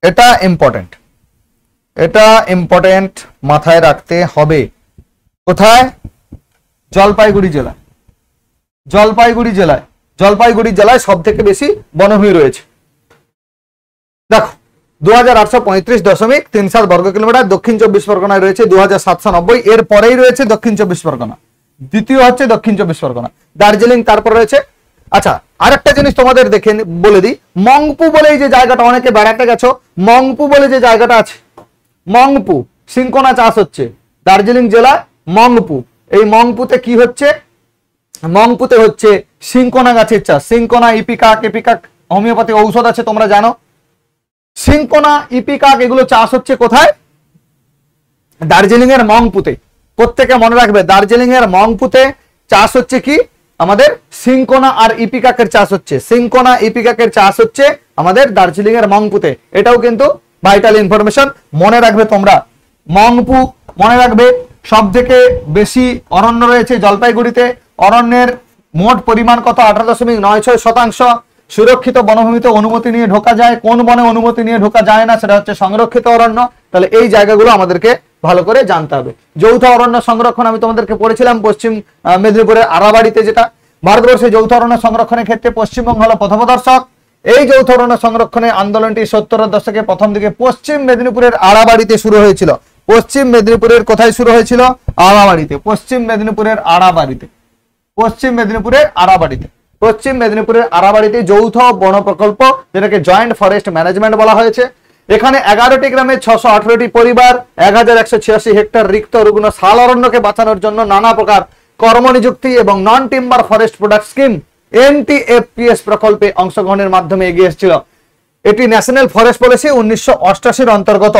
এটা ইম্পর্টেন্ট, এটা ইম্পর্টেন্ট, মাথায় রাখতে হবে। কোথায়? জলপাইগুড়ি জেলায়। জলপাইগুড়ি জেলায়, জলপাইগুড়ি জেলায় সব থেকে বেশি বনভূমি রয়েছে। দেখো 2835.37 বর্গ কিলোমিটার। দক্ষিণ 24 পরগনায় রয়েছে 2790, এর পরেই রয়েছে দক্ষিণ 24 পরগনা, দ্বিতীয় হচ্ছে দক্ষিণ 24 পরগনা, দার্জিলিং তারপর রয়েছে। আচ্ছা, আরেকটা জিনিস তোমাদের দেখে বলে দিই, মংপু বলে এই যে জায়গাটা, অনেকে বেড়াতে গেছো, মংপু বলে যে জায়গাটা আছে, মংপু সিংকোনা চাষ হচ্ছে দার্জিলিং জেলা মংপু। এই মংপুতে কি হচ্ছে? মংপুতে হচ্ছে সিংকোনা গাছের চাষ। সিংকোনা, ইপিকাক, এপিকাক হোমিওপ্যাথি ঔষধ আছে তোমরা জানো। সিংকোনা, ইপিকাক এগুলো চাষ হচ্ছে কোথায়? দার্জিলিং এর মংপুতে। প্রত্যেকে মনে রাখবে, দার্জিলিং এর মংপুতে চাষ হচ্ছে কি আমাদের সিংকোনা আর ইপিকাকের চাষ হচ্ছে। সিংকোনা ইপিকাকের চাষ হচ্ছে আমাদের দার্জিলিং এর মংপুতে। এটাও কিন্তু ভাইটাল ইনফরমেশন, মনে রাখবে তোমরা। মংপু মনে রাখবে, সব থেকে বেশি অরণ্য রয়েছে জলপাইগুড়িতে। অরণ্যের মোট পরিমাণ কত? 18.96%। সুরক্ষিত বনভূমিতে অনুমতি নিয়ে ঢোকা যায়। কোন বনে অনুমতি নিয়ে ঢোকা যায় না? সেটা হচ্ছে সংরক্ষিত অরণ্য। তাহলে এই জায়গাগুলো আমাদেরকে ভালো করে জানতে হবে। যৌথ অরণ্য সংরক্ষণ আমি তোমাদেরকে পড়েছিলাম পশ্চিম মেদিনীপুরের আড়াবাড়িতে, যেটা ভারতবর্ষে যৌথ অরণ্য সংরক্ষণের ক্ষেত্রে পশ্চিমবঙ্গ হলো প্রথমদর্শক। এই যৌথ অরণ্য সংরক্ষণের আন্দোলনটি 70-এর দশকে প্রথম দিকে পশ্চিম মেদিনীপুরের আড়াবাড়িতে শুরু হয়েছিল। পশ্চিম মেদিনীপুরের কোথায় শুরু হয়েছিল? আড়াবাড়িতে। পশ্চিম মেদিনীপুরের আড়াবাড়িতে, পশ্চিম মেদিনীপুরের আড়াবাড়িতে, পশ্চিম মেদিনীপুরের আড়াবাড়িতে যৌথ বন প্রকল্প, যেটাকে জয়েন্ট ফরেস্ট ম্যানেজমেন্ট বলা হয়েছে। এখানে 11টি গ্রামে 618টি পরিবার, 1186 হেক্টর রিক্ত রুগ্ন শাল অরণ্যকে বাঁচানোর জন্য নানা প্রকার কর্মনিযুক্তি এবং non timber forest product scheme NTFPS প্রকল্পে অংশগ্রহণের মাধ্যমে এগিয়ে এসেছিল। এটি ন্যাশনাল ফরেস্ট পলিসি 1988-র অন্তর্গত।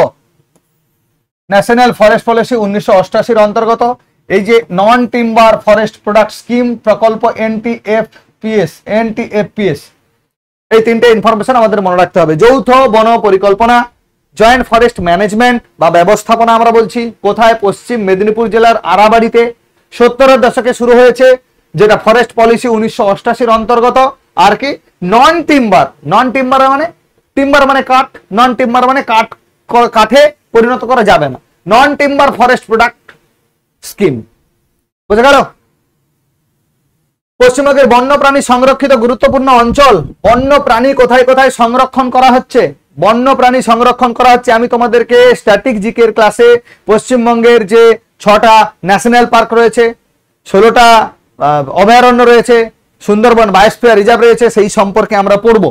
ন্যাশনাল ফরেস্ট পলিসি 1988-র অন্তর্গত এই যে নন টিম্বার ফরেস্ট প্রোডাক্ট স্কিম প্রকল্প NTFPS, এই তিনটে ইনফরমেশন আমাদের মনে রাখতে হবে। যৌথ বন পরিকল্পনা, জয়েন্ট ফরেস্ট ম্যানেজমেন্ট বা ব্যবস্থাপনা আমরা বলছি কোথায়? পশ্চিম মেদিনীপুর জেলার আরাবাড়িতে 70-এর দশকে শুরু হয়েছে, যেটা ফরেস্ট পলিসি 1988-র অন্তর্গত। আর কি নন টিম্বার, নন টিম্বার মানে টিম্বার মানে কাঠ, নন টিম্বার মানে কাঠ কাঠে পরিণত করা যাবে না, নন টিম্বার ফরেস্ট প্রোডাক্ট স্কিম। বুঝে গেল? পশ্চিমবঙ্গের বন্যপ্রাণী সংরক্ষিত গুরুত্বপূর্ণ অঞ্চল, বন্যপ্রাণী কোথায় কোথায় সংরক্ষণ করা হচ্ছে? বন্যপ্রাণী সংরক্ষণ করা হচ্ছে। আমি তোমাদেরকে স্ট্যাটিক জিকের ক্লাসে পশ্চিমবঙ্গের যে 6টা ন্যাশনাল পার্ক রয়েছে, 16টা অভয়ারণ্য রয়েছে, সুন্দরবন বায়োস্ফিয়ার রিজার্ভ রয়েছে, সেই সম্পর্কে আমরা পড়ব।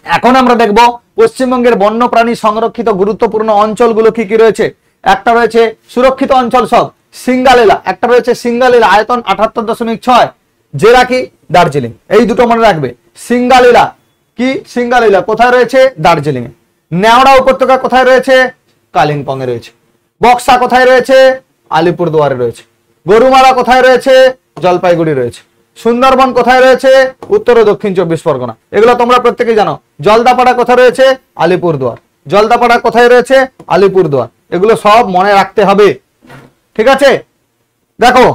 এখন আমরা দেখব পশ্চিমবঙ্গের বন্যপ্রাণী সংরক্ষিত গুরুত্বপূর্ণ অঞ্চলগুলো কি কি রয়েছে। একটা রয়েছে সুরক্ষিত অঞ্চল সব, সিঙ্গালীলা। একটা রয়েছে সিঙ্গালীলা, আয়তন 78.6, জেলা কি? দার্জিলিং। এই দুটো মনে রাখবে। সিঙ্গালীলা কি? সিঙ্গালীলা কোথায় রয়েছে? দার্জিলিং এ। নেওড়া উপত্যকা কোথায় রয়েছে? কালিম্পং এ রয়েছে। বক্সা কোথায় রয়েছে? আলিপুরদুয়ারে রয়েছে। গরুমারা কোথায় রয়েছে? জলপাইগুড়ি রয়েছে। সুন্দরবন কোথায় রয়েছে? উত্তর ও দক্ষিণ 24 পরগনা। এগুলো তোমরা প্রত্যেকেই জানো। জলদাপাড়া কোথায় রয়েছে? আলিপুরদুয়ার। জলদাপাড়া কোথায় রয়েছে? আলিপুরদুয়ার। এগুলো সব মনে রাখতে হবে, ঠিক আছে? দেখো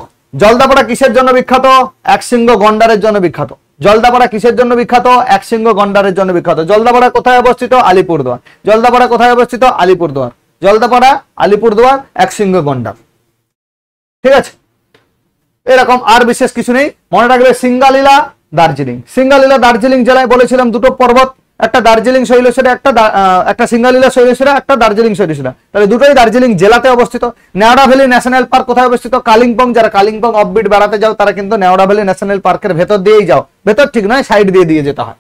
জলদাপাড়া কিসের জন্য বিখ্যাত? একশৃঙ্গ গন্ডারের জন্য বিখ্যাত। জলদাপাড়া কিসের জন্য বিখ্যাত? একশৃঙ্গ গন্ডারের জন্য বিখ্যাত। জলদাপাড়া কোথায় অবস্থিত? আলিপুরদুয়ার। জলদাপাড়া কোথায় অবস্থিত? আলিপুরদুয়ার। জলদাপাড়া, আলিপুরদুয়ার, একশৃঙ্গ গন্ডার, ঠিক আছে? এরকম আর বিশেষ কিছু নেই, মনে রাখবে। সিঙ্গালীলা দার্জিলিং। সিঙ্গালীলা দার্জিলিং জেলায় বলেছিলাম দুটো পর্বত, একটা দার্জিলিং শৈলশিরা, একটা সিঙ্গালীলা শৈলশিরা, একটা দার্জিলিং শৈলশিরা। তাহলে দুটোই দার্জিলিং জেলাতে অবস্থিত। নেওড়া ভ্যালি ন্যাশনাল পার্ক কোথায় অবস্থিত? কালিম্পং। যারা কালিম্পং অফবিট বেড়াতে যাও তারা কিন্তু নেওড়া ভ্যালি ন্যাশনাল পার্কের ভেতর দিয়েই যাও, ভেতর ঠিক নয়, সাইড দিয়ে যেতে হয়।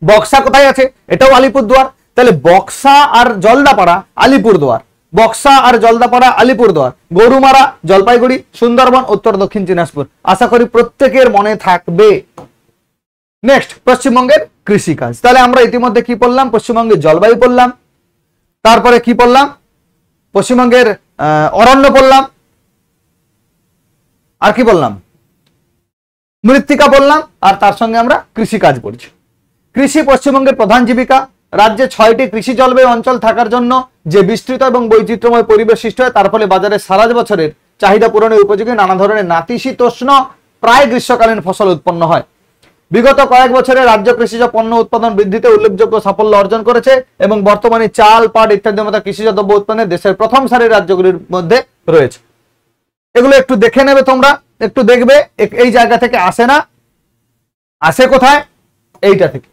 বক্সা কোথায় আছে? এটাও আলিপুরদুয়ার। তাহলে বক্সা আর জলদাপাড়া আলিপুরদুয়ার, বক্সা আর জলদাপাড়া আলিপুরদুয়ার, গরুমারা জলপাইগুড়ি, সুন্দরবন উত্তর দক্ষিণ দিনাজপুর। আশা করি প্রত্যেকের মনে থাকবে। নেক্সট, পশ্চিমবঙ্গের কৃষিকাজ। তাহলে আমরা ইতিমধ্যে কি পড়লাম? পশ্চিমবঙ্গের জলবায়ু পড়লাম, তারপরে কি পড়লাম? পশ্চিমবঙ্গের অরণ্য পড়লাম, আর কি বললাম? মৃত্তিকা বললাম, আর তার সঙ্গে আমরা কৃষিকাজ পড়ছি। কৃষি পশ্চিমবঙ্গের প্রধান জীবিকা। রাজ্যে 6টি কৃষি জলবায়ু অঞ্চল থাকার জন্য যে বিস্তৃত এবং বৈচিত্র্যময় পরিবেশ সৃষ্টি হয়, তার ফলে বাজারে সারা বছরের চাহিদা পূরণের উপযোগী নানা ধরনের নাতিশীতোষ্ণ প্রায় গ্রীষ্মকালীন ফসল উৎপন্ন হয়। বিগত কয়েক বছরে রাজ্য কৃষিজ পণ্য উৎপাদন বৃদ্ধিতে উল্লেখযোগ্য সাফল্য অর্জন করেছে এবং বর্তমানে চাল, পাট ইত্যাদি মতো কৃষিজ দ্রব্য উৎপাদনে দেশের প্রথম সারির রাজ্যগুলির মধ্যে রয়েছে। এগুলো একটু দেখে নেবে তোমরা, একটু দেখবে। এই জায়গা থেকে আসে না, আসে কোথায়? এইটা থেকে,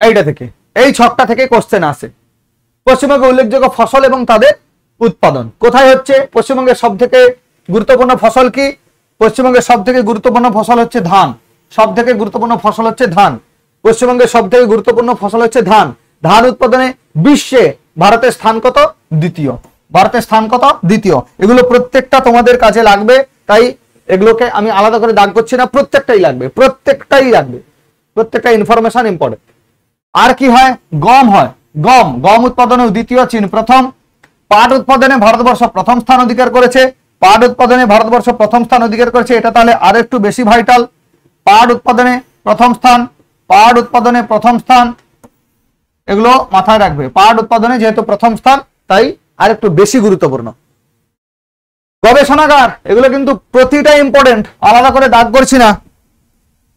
এইটা থেকে, এই ছকটা থেকে কোশ্চেন আসে। পশ্চিমবঙ্গে উল্লেখযোগ্য ফসল এবং তাদের উৎপাদন কোথায় হচ্ছে? পশ্চিমবঙ্গের সব থেকে গুরুত্বপূর্ণ ফসল কি? পশ্চিমবঙ্গের সব থেকে গুরুত্বপূর্ণ ফসল হচ্ছে ধান। সব থেকে গুরুত্বপূর্ণ ফসল হচ্ছে ধান। পশ্চিমবঙ্গের সব থেকে গুরুত্বপূর্ণ ফসল হচ্ছে ধান। ধান উৎপাদনে বিশ্বে ভারতের স্থান কত? দ্বিতীয়। ভারতের স্থান কত? দ্বিতীয়। এগুলো প্রত্যেকটা তোমাদের কাজে লাগবে, তাই এগুলোকে আমি আলাদা করে দাগ করছি না, প্রত্যেকটাই লাগবে, প্রত্যেকটাই লাগবে, প্রত্যেকটা ইনফরমেশন ইম্পর্টেন্ট। আর কি হয়? গম হয়। গম, গম উৎপাদনে দ্বিতীয়, চীন প্রথম। পাট উৎপাদনে ভারতবর্ষ প্রথম স্থান অধিকার করেছে। পাট উৎপাদনে ভারতবর্ষ প্রথম স্থান অধিকার করেছে, এটা তাহলে আর একটু বেশি ভাইটাল। পাট উৎপাদনে প্রথম স্থান, পাট উৎপাদনে প্রথম স্থান, এগুলো মাথায় রাখবে। পাট উৎপাদনে যেহেতু প্রথম স্থান, তাই আর একটু বেশি গুরুত্বপূর্ণ। গবেষণাগার, এগুলো কিন্তু প্রতিটা ইম্পর্টেন্ট, আলাদা করে দাগ করছি না।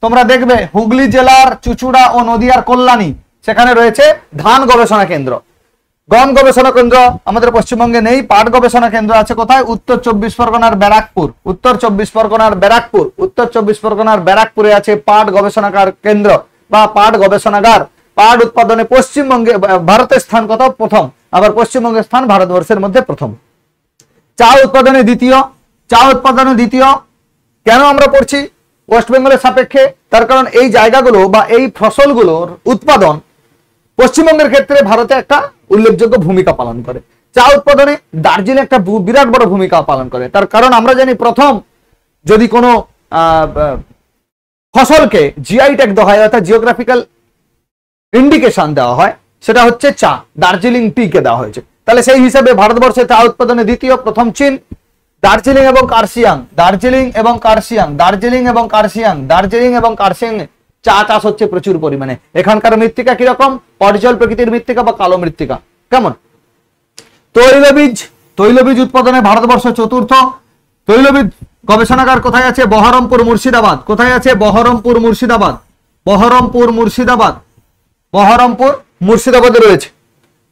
তোমরা দেখবে হুগলি জেলার চুচুড়া ও নদিয়ার কল্যাণী, সেখানে রয়েছে ধান গবেষণা কেন্দ্র। গম গবেষণা কেন্দ্র আমাদের পশ্চিমবঙ্গে নেই। পাট গবেষণা কেন্দ্র আছে কোথায়? উত্তর 24 পরগনার ব্যারাকপুর। উত্তর 24 পরগনার ব্যারাকপুর, উত্তর 24 পরগনার ব্যারাকপুরে আছে পাট গবেষণাগার কেন্দ্র বা পাট গবেষণাগার। পাট উৎপাদনে পশ্চিমবঙ্গে ভারতের স্থান কত? প্রথম। আবার পশ্চিমবঙ্গের স্থান ভারতবর্ষের মধ্যে প্রথম। চা উৎপাদনে দ্বিতীয়। চা উৎপাদনে দ্বিতীয় কেন আমরা পড়ছি ওয়েস্ট বেঙ্গলের সাপেক্ষে? তার কারণ এই জায়গাগুলো বা এই ফসলগুলোর উৎপাদন পশ্চিমবঙ্গের ক্ষেত্রে ভারতে একটা উল্লেখযোগ্য ভূমিকা পালন করে। চা উৎপাদনে দার্জিলিং একটা বিরাট বড় ভূমিকা পালন করে। তার কারণ আমরা জানি প্রথম যদি কোনো ফসলকে জিআই ট্যাগ দেওয়া হয়, অর্থাৎ জিওগ্রাফিক্যাল ইন্ডিকেশন দেওয়া হয়, সেটা হচ্ছে চা। দার্জিলিং টি কে দেওয়া হয়েছে। তাহলে সেই হিসাবে ভারতবর্ষে চা উৎপাদনে দ্বিতীয়, প্রথম চীন। দার্জিলিং এবং কার্শিয়াং, দার্জিলিং এবং কার্শিয়াং, দার্জিলিং এবং কার্শিয়াং, দার্জিলিং এবং কার্শিয়াং চা চাষ হচ্ছে প্রচুর পরিমাণে। এখানকার মৃত্তিকা কিরকম? পর্জল প্রকৃতির মৃত্তিকা বা কালো মৃত্তিকা। কেমন? তৈলবীজ উৎপাদনে ভারতবর্ষ চতুর্থ। তৈলবীজ গবেষণাগার কোথায় আছে? বহরমপুর মুর্শিদাবাদ। কোথায় আছে? বহরমপুর মুর্শিদাবাদে রয়েছে।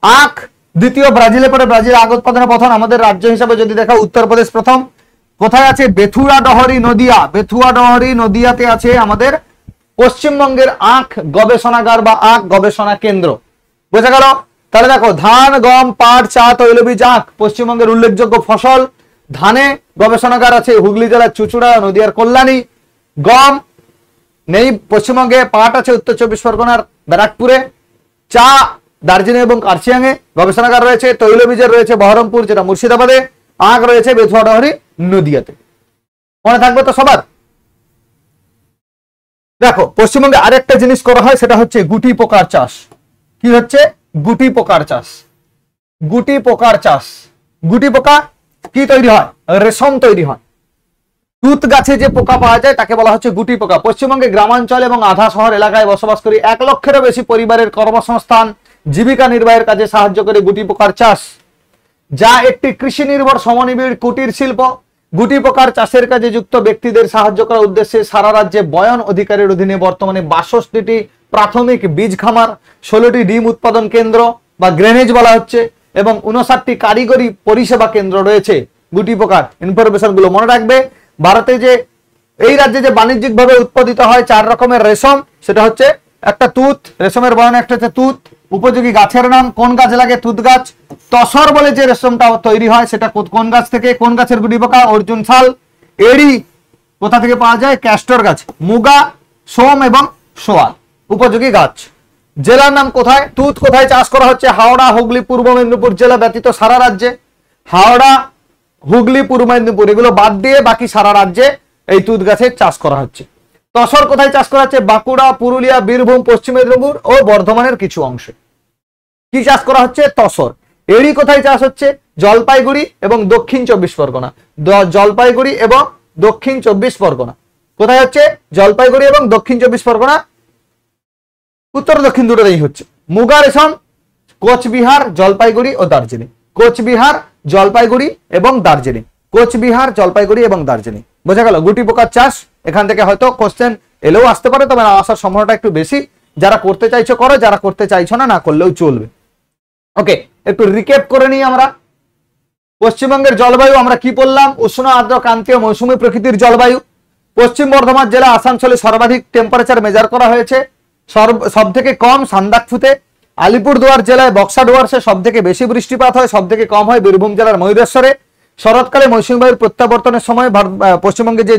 আখ দ্বিতীয়, ব্রাজিলের পরে ব্রাজিল আখ উৎপাদনে প্রথম। আমাদের রাজ্য হিসাবে যদি দেখা উত্তরপ্রদেশ প্রথম। কোথায় আছে? বেথুয়াডহরি নদিয়াতে আছে আমাদের পশ্চিমবঙ্গের আখ গবেষণাগার বা আখ গবেষণা কেন্দ্র। বোঝা গেল? তাহলে দেখো, ধান, গম, পাট, চা, তৈলবীজ, আখ পশ্চিমবঙ্গের উল্লেখযোগ্য ফসল। ধানে গবেষণাগার আছে হুগলি জেলার চুঁচুড়া, নদিয়ার কল্যাণী। গম নেই পশ্চিমবঙ্গে। পাট আছে উত্তর চব্বিশ পরগনার ব্যারাকপুরে। চা দার্জিলিং এবং কার্শিয়াংয়ে গবেষণাগার রয়েছে। তৈলবীজের রয়েছে বহরমপুর, যেটা মুর্শিদাবাদে। আখ রয়েছে বেথুয়াডহরি নদিয়াতে। মনে থাকবে তো সবার? দেখো, পশ্চিমবঙ্গে আরেকটা জিনিস করা হয়, সেটা হচ্ছে গুটি পোকার চাষ। কি হচ্ছে? গুটি পোকার চাষ। গুটি পোকা কি তৈরি হয়? রেশম তৈরি হয়। তুত গাছে যে পোকা পাওয়া যায় তাকে বলা হচ্ছে গুটি পোকা। পশ্চিমবঙ্গে গ্রামাঞ্চল এবং আধা শহর এলাকায় বসবাসকারী 1 লক্ষেরও বেশি পরিবারের কর্মসংস্থান, জীবিকা নির্বাহের কাজে সাহায্য করে গুটি পোকার চাষ, যা একটি কৃষি নির্ভর সমনিবিড় কুটির শিল্প। গুটি পোকার চাষের কাজে যুক্ত ব্যক্তিদের সাহায্য করার উদ্দেশ্যে সারা রাজ্যে বয়ন অধিকারের অধীনে বর্তমানে 62টি প্রাথমিক বীজ খামার, 16টি ডিম উৎপাদন কেন্দ্র বা গ্রেনেজ বলা হচ্ছে, এবং 59টি কারিগরি পরিষেবা কেন্দ্র রয়েছে। গুটি পোকার ইনফরমেশন গুলো মনে রাখবে। ভারতে যে এই রাজ্যে যে বাণিজ্যিকভাবে উৎপাদিত হয় 4 রকমের রেশম, সেটা হচ্ছে একটা তুত, রেশমের বয়ন একটা হচ্ছে তুত। উপযোগী গাছের নাম, কোন গাছ লাগে? তুত গাছ। তসর বলে যে রেশমটা তৈরি হয় সেটা কোন গাছ থেকে? কোন গাছের গুটি পোকা? অর্জুন শাল। এড়ি কোথা থেকে পাওয়া যায়? ক্যাস্টর গাছ। মুগা, সোম এবং সোয়াল উপযোগী গাছ। জেলার নাম কোথায়? তুত কোথায় চাষ করা হচ্ছে? হাওড়া, হুগলি, পূর্ব মেদিনীপুর জেলা ব্যতীত সারা রাজ্যে। হাওড়া, হুগলি, পূর্ব মেদিনীপুর এগুলো বাদ দিয়ে বাকি সারা রাজ্যে এই তুত গাছের চাষ করা হচ্ছে। তসর কোথায় চাষ করা হচ্ছে? বাঁকুড়া, পুরুলিয়া, বীরভূম, পশ্চিম মেদিনীপুর ও বর্ধমানের কিছু অংশে। কি চাষ করা হচ্ছে? তসর। এড়ি কোথায় চাষ হচ্ছে? জলপাইগুড়ি এবং দক্ষিণ 24 পরগনা। জলপাইগুড়ি এবং দক্ষিণ 24 পরগনা কোথায় হচ্ছে? জলপাইগুড়ি এবং দক্ষিণ 24 পরগনা, উত্তর দক্ষিণ দুটোতেই হচ্ছে। মুগা রেশম কোচবিহার, জলপাইগুড়ি ও দার্জিলিং। কোচবিহার, জলপাইগুড়ি এবং দার্জিলিং। কোচবিহার, জলপাইগুড়ি এবং দার্জিলিং। বোঝা গেল? গুটি পোকার চাষ। এখান থেকে হয়তো কোশ্চেন এলেও আসতে পারে, তবে আসার সম্ভাবনাটা একটু বেশি। যারা করতে চাইছো করো, যারা করতে চাইছো না, না করলেও চলবে। ওকে, একটু রিক্যাপ করে নিই আমরা। পশ্চিমবঙ্গের জলবায়ু আমরা কি বললাম? উষ্ণ, আর্দ্র, ক্রান্তীয়, মৌসুমী প্রকৃতির জলবায়ু। পশ্চিম বর্ধমান জেলা আসানসোলে সর্বাধিক টেম্পারেচার মেজার করা হয়েছে। সব থেকে কম সান্দাকফুতে। আলিপুরদুয়ার জেলায় বক্সা ডুয়ার্সে সব থেকে বেশি বৃষ্টিপাত হয়, সব থেকে কম হয় বীরভূম জেলার ময়ূরেশ্বরে। শরৎকালে মৌসুমী বায়ুর প্রত্যাবর্তনের সময় পশ্চিমবঙ্গে যে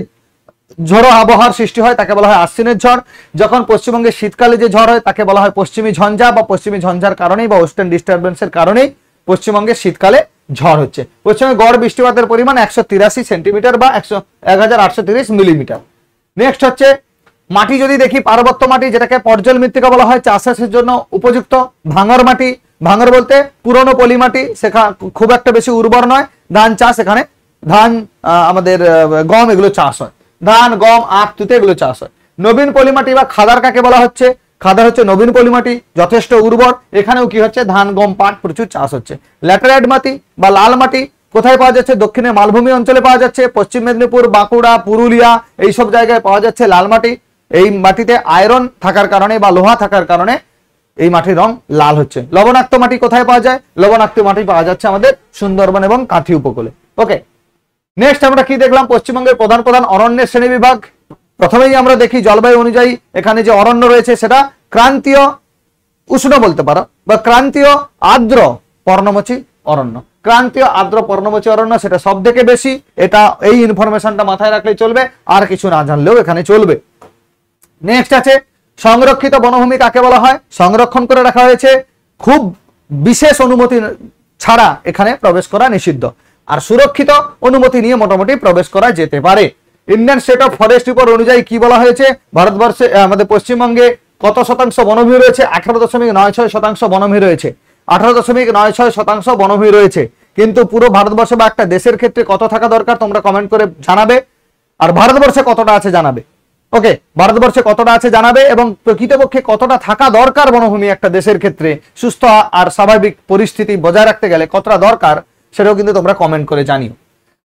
ঝড়ো আবহাওয়ার সৃষ্টি হয় তাকে বলা হয় আশ্বিনের ঝড়। যখন পশ্চিমবঙ্গে শীতকালে যে ঝড় হয় তাকে বলা হয় পশ্চিমী ঝঞ্ঝা, বা পশ্চিমী ঝঞ্ঝার কারণেই বা ওয়েস্টার্ন ডিস্টারবেন্সের কারণেই পশ্চিমবঙ্গে শীতকালে ঝড় হচ্ছে। পশ্চিমবঙ্গে গড় বৃষ্টিপাতের পরিমাণ 183 সেন্টিমিটার বা 1830 মিলিমিটার। নেক্সট হচ্ছে মাটি যদি দেখি, পার্বত্য মাটি যেটাকে পর্জল মৃত্তিকা বলা হয়, চাষের জন্য উপযুক্ত। ভাঙর মাটি, ভাঙর বলতে পুরনো পলি মাটি, সেখানে খুব একটা বেশি উর্বর নয়। ধান চাষ, এখানে ধান, আমাদের গম এগুলো চাষ হয়। ধান, গম, আখ, তুতে এগুলো চাষ হয়। নবীন পলিমাটি বা খাদার কাকে বলা হচ্ছে? খাদার হচ্ছে নবীন পলিমাটি, যথেষ্ট উর্বর। এখানেও কি হচ্ছে? ধান, গম, পাট প্রচুর চাষ হচ্ছে। ল্যাটেরাইট মাটি বা লাল মাটি কোথায় পাওয়া যাচ্ছে? দক্ষিণে মালভূমি অঞ্চলে পাওয়া যাচ্ছে। পশ্চিম মেদিনীপুর, বাঁকুড়া, পুরুলিয়া এইসব জায়গায় পাওয়া যাচ্ছে লাল মাটি। এই মাটিতে আয়রন থাকার কারণে বা লোহা থাকার কারণে এই মাটির রং লাল হচ্ছে। লবণাক্ত মাটি কোথায় পাওয়া যায়? লবণাক্ত মাটি পাওয়া যাচ্ছে আমাদের সুন্দরবন এবং কাঁথি উপকূলে। ওকে, নেক্সট আমরা কি দেখলাম? পশ্চিমবঙ্গের প্রধান প্রধান অরণ্যের শ্রেণী বিভাগ। প্রথমেই আমরা দেখি জলবায়ু অনুযায়ী এখানে যে অরণ্য রয়েছে সেটা ক্রান্তীয় উষ্ণ বলতে পারো, বা ক্রান্তীয় আর্দ্র পর্ণমোচী অরণ্য। ক্রান্তীয় আর্দ্র পর্ণমোচী অরণ্য সেটা সব থেকে বেশি। এটা এই ইনফরমেশনটা মাথায় রাখলেই চলবে, আর কিছু না জানলেও এখানে চলবে। নেক্সট আছে সংরক্ষিত বনভূমি কাকে বলা হয়? সংরক্ষণ করে রাখা হয়েছে, খুব বিশেষ অনুমতি ছাড়া এখানে প্রবেশ করা নিষিদ্ধ। আর সুরক্ষিত অনুমতি নিয়ে মোটামুটি প্রবেশ করা যেতে পারে। Indian state of forest report অনুযায়ী কি বলা হয়েছে? ভারতবর্ষে আমাদের পশ্চিমবঙ্গে কত শতাংশ বনভূমি রয়েছে? 18.96% বনভূমি রয়েছে। 18.96% বনভূমি রয়েছে। কিন্তু পুরো ভারতবর্ষে বা একটা দেশের ক্ষেত্রে কত থাকা দরকার তোমরা কমেন্ট করে জানাবে, আর ভারতবর্ষে কতটা আছে জানাবে। ওকে, ভারতবর্ষে কতটা আছে জানাবে এবং প্রকৃতপক্ষে কতটা থাকা দরকার বনভূমি একটা দেশের ক্ষেত্রে সুস্থ আর স্বাভাবিক পরিস্থিতি বজায় রাখতে গেলে কতটা দরকার সেটাও কিন্তু তোমরা কমেন্ট করে জানিও।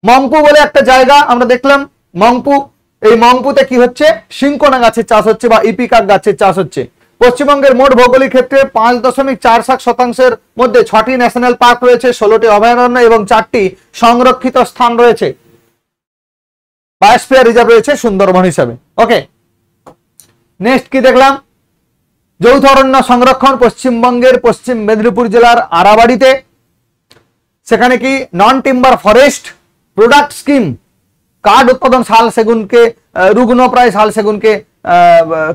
মংপু বলে একটা জায়গা আমরা দেখলাম, মংপু, এই মংপুতে কি হচ্ছে, সিংকোনা গাছের চাষ হচ্ছে বা ইপিকাক গাছের চাষ হচ্ছে। পশ্চিমবঙ্গের মোট ভৌগোলিক ক্ষেত্রে 5.47% মধ্যে 6টি ন্যাশনাল পার্ক রয়েছে, 16টি অভয়ারণ্য এবং 4টি সংরক্ষিত স্থান রয়েছে, বায়োস্ফিয়ার রিজার্ভ রয়েছে সুন্দরবন হিসাবে। ওকে, নেক্সট কি দেখলাম, যৌথ অরণ্য সংরক্ষণ পশ্চিমবঙ্গের পশ্চিম মেদিনীপুর জেলার আরাবাড়িতে, সেখানে কি নন টিম্বার ফরেস্ট প্রোডাক্ট স্কিম, কাঠ উৎপাদন শাল সেগুনকে, রুগ্নপ্রায় শাল সেগুনকে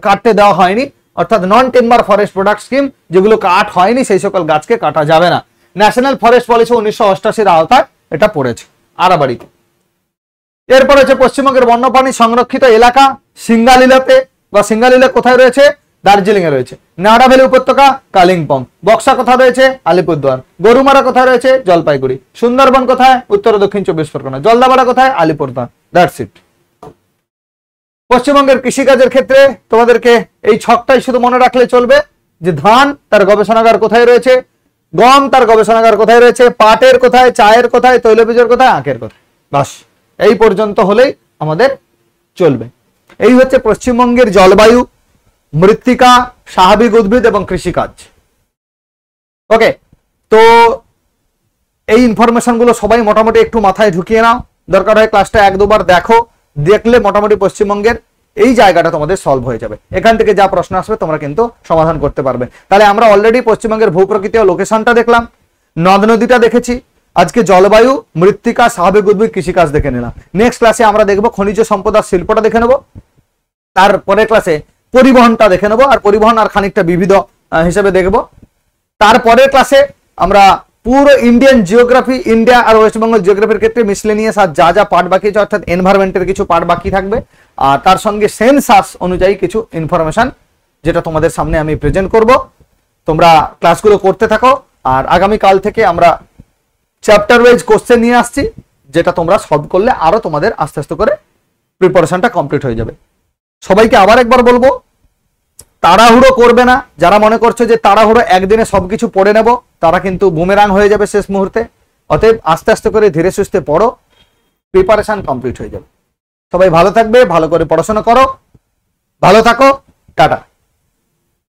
কাটতে দেওয়া হয়নি, অর্থাৎ নন টিম্বার ফরেস্ট প্রোডাক্ট স্কিম, যেগুলো কাঠ হয়নি সেই সকল গাছকে কাটা যাবে না। ন্যাশনাল ফরেস্ট পলিসি 1988 আওতায় এটা পড়েছে আরাবাড়িতে। এরপর হচ্ছে পশ্চিমবঙ্গের বন্যপ্রাণী সংরক্ষিত এলাকা সিঙ্গালীলাতে, বা সিঙ্গালীলা কোথায় রয়েছে, দার্জিলিং এ রয়েছে। নাওড়াভ্যালি উপত্যকা কালিম্পং। বক্সা কোথায় রয়েছে, আলিপুরদুয়ার। গরুমারা কোথায় রয়েছে, জলপাইগুড়ি। সুন্দরবন কোথায়, উত্তর ও দক্ষিণ 24 পরগনা। জলদাপাড়া কোথায়, আলিপুরদুয়ার। That's it. পশ্চিমবঙ্গের কৃষিকাজের ক্ষেত্রে তোমাদেরকে এই ছকটাই শুধু মনে রাখলে চলবে যে ধান তার গবেষণাগার কোথায় রয়েছে, গম তার গবেষণাগার কোথায় রয়েছে, পাটের কোথায়, চায়ের কোথায়, তৈলবীজের কোথায়, আখের কোথায়, বাস এই পর্যন্ত হলেই আমাদের চলবে। এই হচ্ছে পশ্চিমবঙ্গের জলবায়ু, মৃত্তিকা, স্বাভাবিক উদ্ভিদ এবং কৃষিকাজ। ওকে, তো এই ইনফরমেশন গুলো সবাই মোটামুটি একটু মাথায় ঢুকিয়ে নাও, দরকার হয় ক্লাসটা 1-2 বার দেখো, দেখলে মোটামুটি পশ্চিমবঙ্গের এই জায়গাটা তোমাদের সলভ হয়ে যাবে। এখান থেকে যা প্রশ্ন আসবে তোমরা কিন্তু সমাধান করতে পারবে। তাহলে আমরা অলরেডি পশ্চিমবঙ্গের ভূপ্রকৃতি ও লোকেশনটা দেখলাম, নদ নদীটা দেখেছি, আজকে জলবায়ু, মৃত্তিকা, স্বাভাবিক উদ্ভিদ, কৃষিকাজ দেখে নিলাম। নেক্সট ক্লাসে আমরা দেখবো খনিজ সম্পদ আর শিল্পটা দেখে নেবো, তারপরের ক্লাসে পরিবহনটা দেখে নেবো, আর পরিবহন আর খানিকটা বিবিধ হিসেবে দেখবো। তারপরের ক্লাসে আমরা পুরো ইন্ডিয়ান জিওগ্রাফি, ইন্ডিয়া আর ওয়েস্টবেঙ্গল জিওগ্রাফির ক্ষেত্রে মিসলেনিয়াস আর যা যা পার্ট বাকি আছে, অর্থাৎ এনভায়রনমেন্টের কিছু পার্ট বাকি থাকবে, আর তার সঙ্গে সেন্সাস অনুযায়ী কিছু ইনফরমেশন যেটা তোমাদের সামনে আমি প্রেজেন্ট করব। তোমরা ক্লাসগুলো করতে থাকো, আর আগামী কাল থেকে আমরা চ্যাপ্টার ওয়াইজ কোশ্চেন নিয়ে আসছি, যেটা তোমরা সলভ করলে আরো তোমাদের আস্তে আস্তে করে প্রিপারেশনটা কমপ্লিট হয়ে যাবে। সবাইকে আবার একবার বলবো, তাড়াহুড়ো করবে না। যারা মনে করছো যে তাড়াহুড়ো একদিনে সবকিছু পড়ে নেব, তারা কিন্তু বুমেরাং হয়ে যাবে শেষ মুহূর্তে। অতএব আস্তে আস্তে করে ধীরে সুস্থে পড়ো, প্রিপারেশন কমপ্লিট হয়ে যাবে। সবাই ভালো থাকবে, ভালো করে পড়াশোনা করো, ভালো থাকো, টাটা।